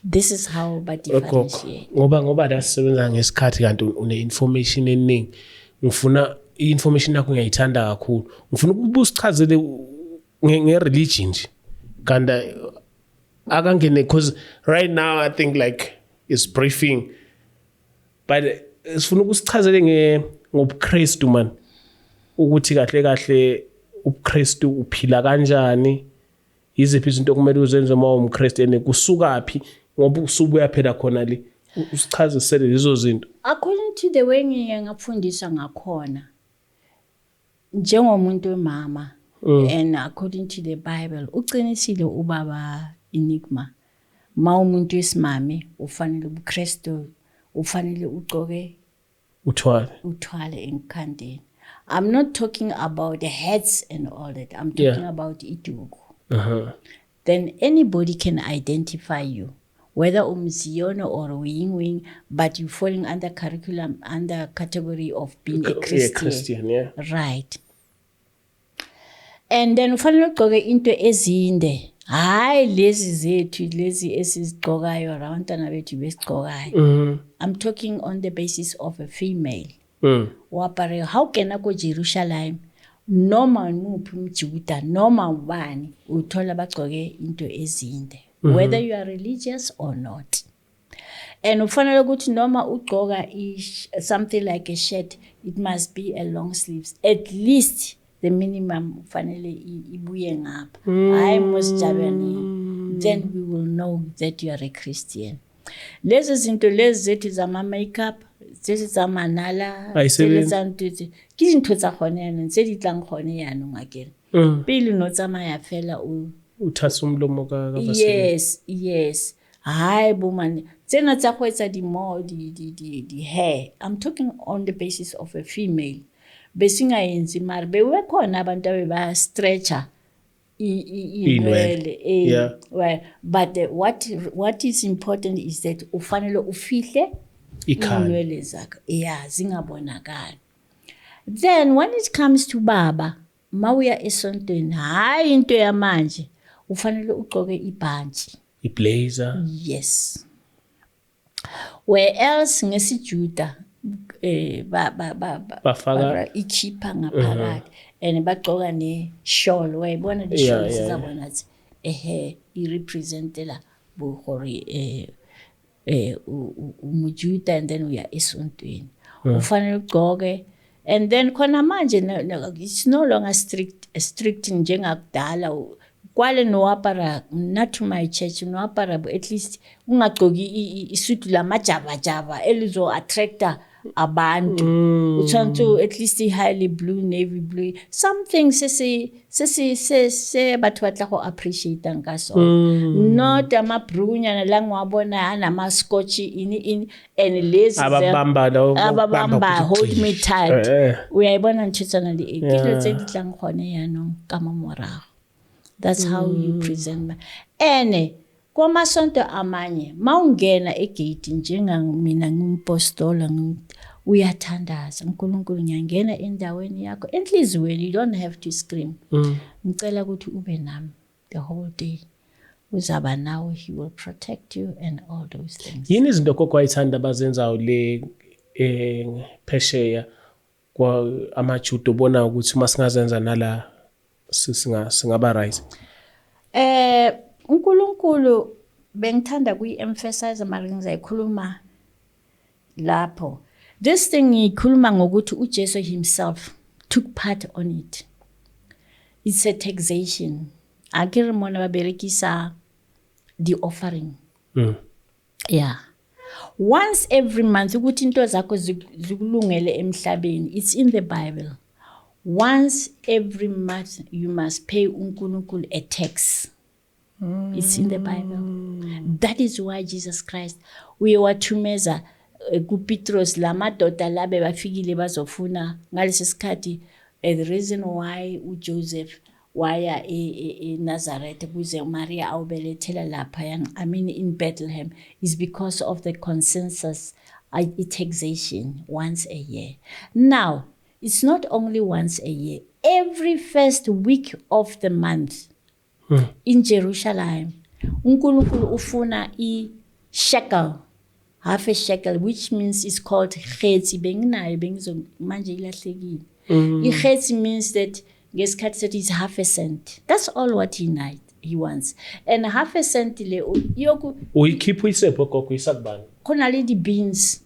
This is how but differentiate. Ngoba la sisebenza ngesikhathi kanti une information eningi. Ngifuna i-information yakho ngiyayithanda kakhulu. Ngifuna ukuba usichazele nge-religion nje. Kanti akangene because right now I think like it's briefing. But sifuna ukusichazele ngobuKristu man. Ukuthi kahle ubuKristu uphila kanjani? Yiziphi izinto okumele uzenze uma uwumKristu ene kusukaphi ngoba usubuya phela khona le usichazisele lezo zinto. According to the way ngiye ngafundiswa ngakhona njengomuntu wemama and according to the Bible uqinisile ubaba Enigma umuntu wesimame ufanele ubuKristu ufanele ugcoke uthwale enkhandeni. I'm not talking about the hats and all that. I'm talking about iduku. Then anybody can identify you, whether umziyono or wing, but you're falling under curriculum, under category of being a Christian. Yeah, Christian, yeah. Right. And then ufanele ugcoke into ezinde. Hayi lezi zethu lezi esizigcokayo abantwana bethu besigcokayo. I'm talking on the basis of a female. Wapare how can I go Jerusalem? Noma nguphi umjuda noma ubani uthola bagcoke into ezinde, whether you are religious or not. And ufanele ukuthi noma ugcoka something like a shirt, it must be a long sleeves, at least the minimum ufanele ibuye ngapha. Hayi mosijabani. Then we will know that you are a Christian. Lezi zinto lezi zethu zama makeup tse tsa manala tse tsa ntutse ke dintho tsa gone yana tse di tlang gone yana ngakere pele no tsamaya fela o uthasa umlomo ka basebetsi. Yes hayi bo man tsena tsa go etsa di hair. I'm talking on the basis of a female besingayenzi mara bewe khona abantu abeba stretcher inwele well but what is important is that ufanele ufihle inwele zakho zingabonakala. Then when it comes to baba mawuya esontweni hayi into yamanje ufanele ugcoke ibhantshi iblazer. Yes. Where else ngesijuda bafaka ikhipha ngaphakathi and bagcoka ne shawl wayibona the shawl sizabona athi irepresentela buhori umujuda and then uya esontweni ufanele ugcoke. And then khona manje it's no longer strict njengakudala kwale nowapara not to my church nowapara at least ungagcoki isuit lamajava elizo attracta abantu uthantu at least highly blue navy blue something se batho batla go appreciate ngaso not amabrunya la ngwabona nama scotch in and lazy ababamba hold me tight uyayibona ntshitsana le ekile tse ditlang gone yana ka morago. That's how you present ene kwamasonto amanye mawungena egate njenga mina ngimpostola uyathandaza uNkulunkulu ngiyangena endaweni yakho enhlizweni. You don't have to scream. Ngicela ukuthi ube nami the whole day uzaba nawe, he will protect you and all those things. Yini izinto kokho ayithanda bazenzayo le phesheya kwa amajudo ubona ukuthi masingazenza nala singaba right? uNkulunkulu bengithanda kuyi-emphasize mara ngizayikhuluma lapho. This thing ngikhuluma ngokuthi uJesu himself took part on it. It's a taxation. Akere mona baberekisa the offering. Yeah. Once every month ukuthi into zakho zikulungele emhlabeni. It's in the Bible. Once every month you must pay uNkulunkulu a tax. It's in the Bible. That is why Jesus Christ uyewathumeza kuPetros lamadoda labe bafikile bazofuna ngalesi sikhathi the reason why uJoseph waya eNazareth kuze Maria awubelethela lapha in Bethlehem is because of the consensus taxation once a year. Now it's not only once a year. Every first week of the month in Jerusalem, uNkulunkulu ufuna shekel, half a shekel, which means it's called chetzi. Manje ilahlekile. Chetzi means that ngesikhathi sethi is half a cent. That's all what he wants. And half a cent le uyikhipha uyisepho gogo isakubani. Khona le beans.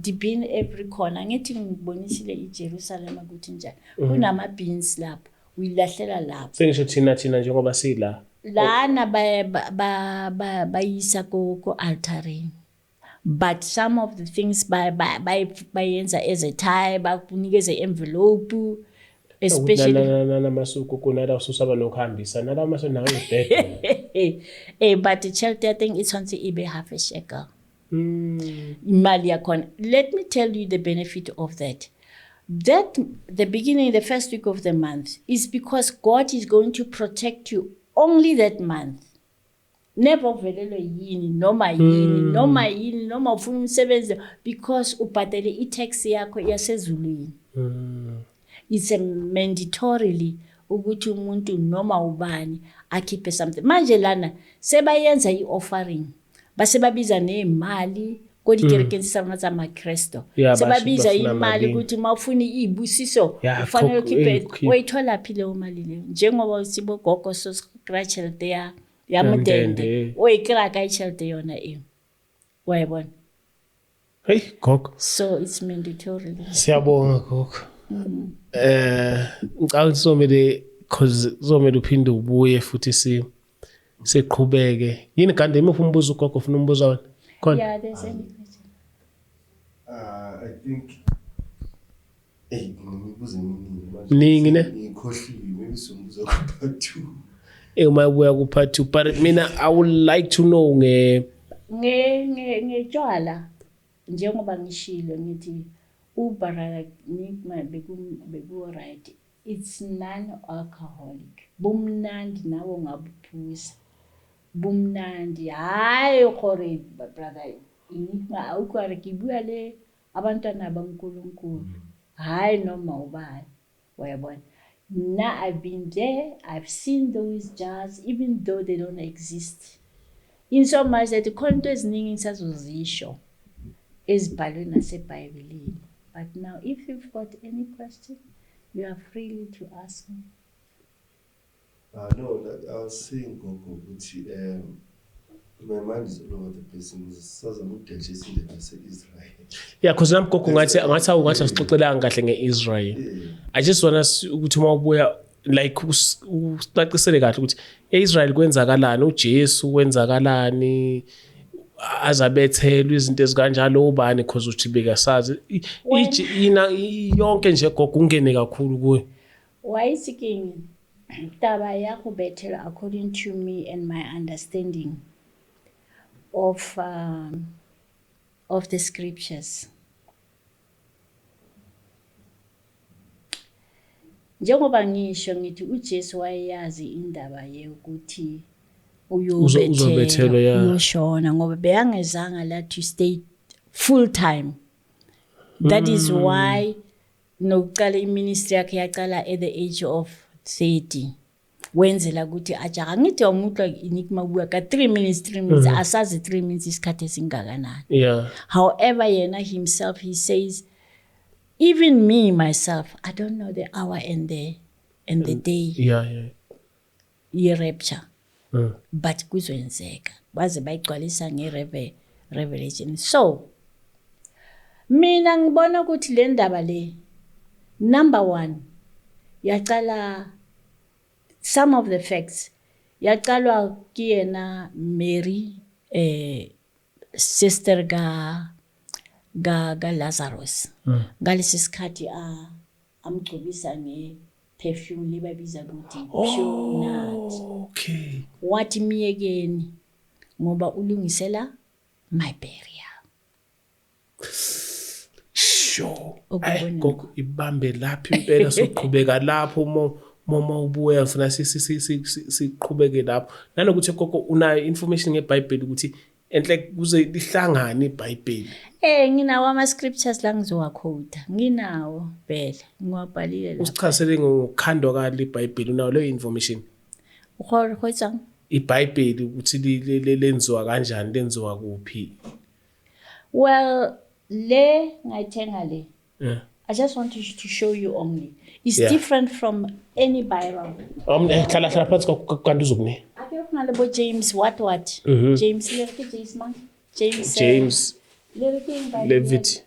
The bean every corner. Ngithi ngibonisile iJerusalem ukuthi njani. Kunama beans lapho. Uyilahlela lapho. Sengisho thina njengoba sila. Lana bayisa ko altareni. But some of the things bayenza as a tie, bakunikeza envelope, especially namasuku kunala ususaba nokuhambisa nala maso nangayibhedla. But the child, I think it's only ibe half a shekel. Imali yakhona. Let me tell you the benefit of that. That the beginning, the first week of the month, is because God is going to protect you only that month. Never velelo yini noma ufuna umsebenzi because ubhadele i-tax yakho yasezulwini. It's a mandatorily ukuthi umuntu noma ubani akhiphe something. Manje lana sebayenza i-offering. Base babiza nemali kodikerekeni sisamaza maKristo. Sebabiza imali ukuthi mawufuna izibusiso ufanele ukhiphe uyithola phi le mali le. Njengoba sibo gogo so scratchel there yamdende oyikiraka ichild yona wayibona. Hey gogo. So it's mandatory. Siyabonga gogo. Ngicabanga somele cause somele uphinde ubuye futhi siqhubeke. Yini kanti imuphi umbuzo gogo ufuna umbuzo wona? Khona. Yeah, there's any question. I think ngibuze Ningi ne? ngikhohliwe maybe sombuzo part 2. Uma ubuya ku part 2 but mina I would like to know ngejwala njengoba ngishilo ngithi uBaraka Nikma beku right. It's non-alcoholic. Bumnandi nawo ngabuphuza. Bumnandi hayi gore brother Nikma awukware kibuya le abantwana baNkulunkulu. Hayi noma ubani. Wayabona. Now I've been there, I've seen those jars, even though they don't exist. In so much that the content is ningi sazozisho ezibhalwe naseBhayibhelini. But now if you've got any question, you are free to ask me. No, I was saying gogo ukuthi my mind is all over the place. Ngizazama ukudigest into yase-Israel. Yeah, because nami gogo ngathi asixoxelanga kahle ngeIsrael. I just want us ukuthi uma ubuya like usicacisele kahle ukuthi eIsrael kwenzakalani, uJesu wenzakalani, azabethelwa izinto ezikanjalo ubani because uthi bekasazi yonke nje gogo ungene kakhulu kuwe. Why seeking taba ya go bethelwa according to me and my understanding of the scriptures. Njengoba ngisho ngithi uJesu wayeyazi indaba yokuthi uyobethelwa uyoshona ngoba beyangezanga la to stay full time. That is why nokuqala iministry yakhe yaqala at the age of 30. Wenzela ukuthi ajaga ngithi umuntu Nikma buya ka 3 minutes asazi 3 minutes isikhathi esingakanani. Yeah. However yena himself he says even me myself I don't know the hour and the day. Yeah. Ye-rapture. But kuzwenzeka baze bayigcwalisa nge-revelation. So mina ngibona ukuthi le ndaba le number 1 yaqala some of the facts yaqalwa kiyena Mary sister ga Lazarus. Ngalesi sikhathi amgcobisa perfume libabiza ukuthi pure nut. Okay. Wathi miyekeni ngoba ulungisela my burial. Sure. Gogo ibambe lapho impela soqhubeka lapho mama ubuya ufuna siqhubeke lapho. Nanokuthi gogo unayo information ngeBhayibheli ukuthi enhle kuze lihlangane iBhayibheli. Nginawo ama-scriptures la ngizowaquota. Nginawo vele. Ngiwabhalile la. Usichazele ngokukhandwa kwalo iBhayibheli unawo leyo information. Ukhwetsang? iBhayibheli ukuthi lenziwa kanjani, lenziwa kuphi? Well, le ngayithenga le. Yeah. I just want to show you only. It's different from any Bible. Hlala phansi kanti uzokune. Ake kunalebo James what? James lirike James man. James lirike Levit.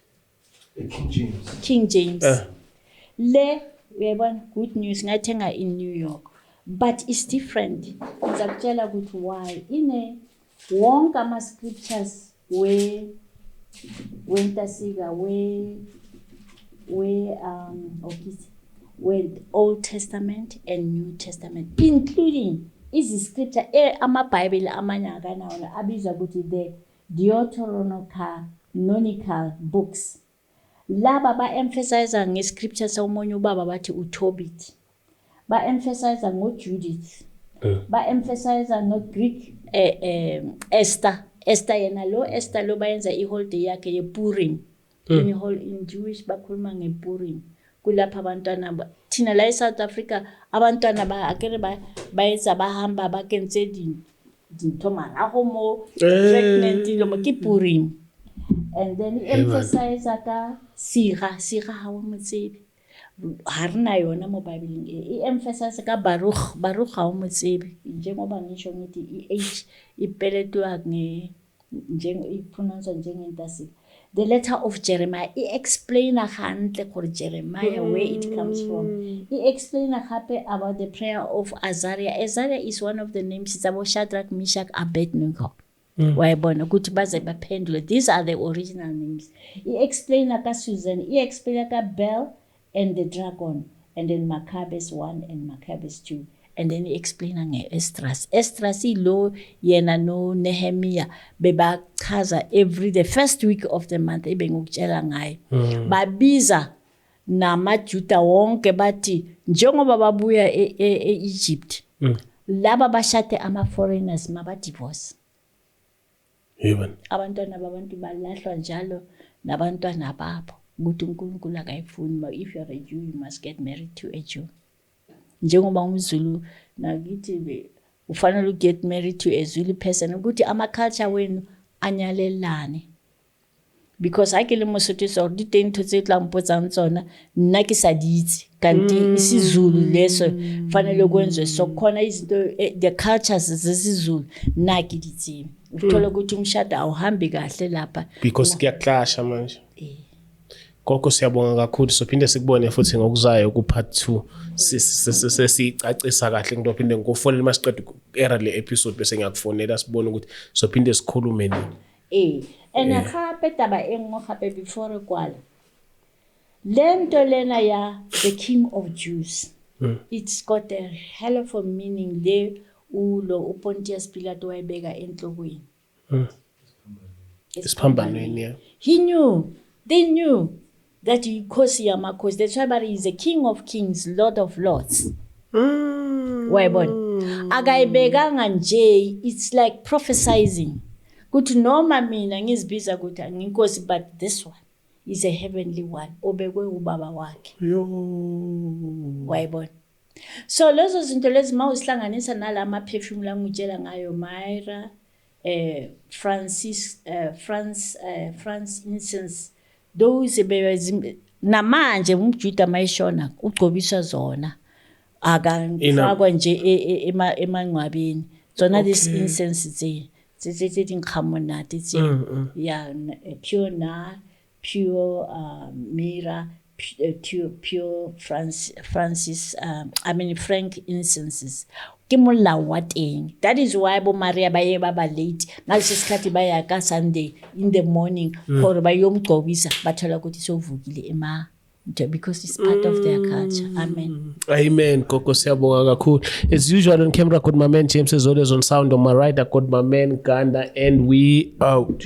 King James. Le uyabona good news ngayithenga in New York. But it's different. Ngizakutshela ukuthi why. Ine wonke ama scriptures wentasika with Old Testament and New Testament, including is scripture ama-Bible amanye akanawo abizwa ukuthi the Deuterocanonical books. Laba ba-emphasize nge-scripture sawumonye ubaba bathi uTobit, ba-emphasize ngoJudith, ba-emphasize no-Greek Esther yena lo Esther lo bayenza iholiday yakhe yePurim. In Jewish bakhuluma ngePurim. Kulapha abantwana thina la eSouth Africa abantwana akere bayenza bahamba bakenze dinthoma rahomo pregnant lo kiPurim. And then emphasize ka sira ha wa motsebi. Harina yona mo Bible emphasize ka Baruch ha wa motsebi njengoba ngisho ngithi iH ipeletwa ipronounce njengentasi. The letter of Jeremiah, he explained for Jeremiah where it comes from. He explained about the prayer of Azariah. Azariah is one of the names. It's about Shadrach, Meshach, Abednego. These are the original names. He explained like Susan. He explained like Bel and the dragon, and then Maccabees 1 and Maccabees 2. And then he explained Esdras. Esdras lo yena no Nehemiah beba chaza the first week of the month ebengukutshela ngayo. Babiza namaJuda wonke bathi njengoba babuya eEgypt. Laba bashate ama-foreigners maba-divorce. Abantwana babantu balahlwa njalo nabantwana babo. Ukuthi uNkulunkulu akayifuni. If you are a Jew, you must get married to a Jew. Njengoba umZulu nakithi ufanele get married to a Zulu person ukuthi ama culture wenu anyalelane. Because I ke le Mosotho so di teng thotse tla mpotsang tsona nna ke sa ditse kanti isiZulu leso fanele kwenziwe so khona izinto the cultures zesiZulu nna ke ditsini. Uthola ukuthi umshado awuhambi kahle lapha because kuyaclasha manje. Koko siyabonga kakhulu sophinde sikubone futhi ngokuzayo ku part 2 sesicacisa kahle into phinde ngofonela masiqeda era le episode bese ngiyakufonela sibone ukuthi sophinde sikhulume nini. And gape taba engwe gape before kwala. Lento lena ya the King of Jews. It's got a hell of a meaning le ulo Pontius Pilate wayibeka enhlokweni. Isiphambano. They knew that Nkosi yamakhosi. That's why he is the King of Kings, Lord of Lords. Wayibona. Akayibekanga nje, it's like prophesizing. Kuthi noma mina ngizibiza ukuthi nginkosi but this one is a heavenly one. Obekwe ubaba wakhe. Wayibona. So lezo zinto lezi mawusihlanganisa nalama perfume la ngitshela ngayo Myra, France incense. Those namanje umJuda mayishona ugcobiswa zona akafakwa nje emangcwabeni zona this incense tse dingkhamonate tse ya pure na pure Myra pure Francis Frank incenses ke molao wa teng. That is why bo Maria ba ye ba late ngalesi sikhathi baya ka Sunday in the morning for bayomgcobisa bathola ukuthi sovukile because it's part of their culture. Amen. Koko siyabonga kakhulu. As usual on camera, got my man James is always on sound. On my right, I got my man Ganda, and we out.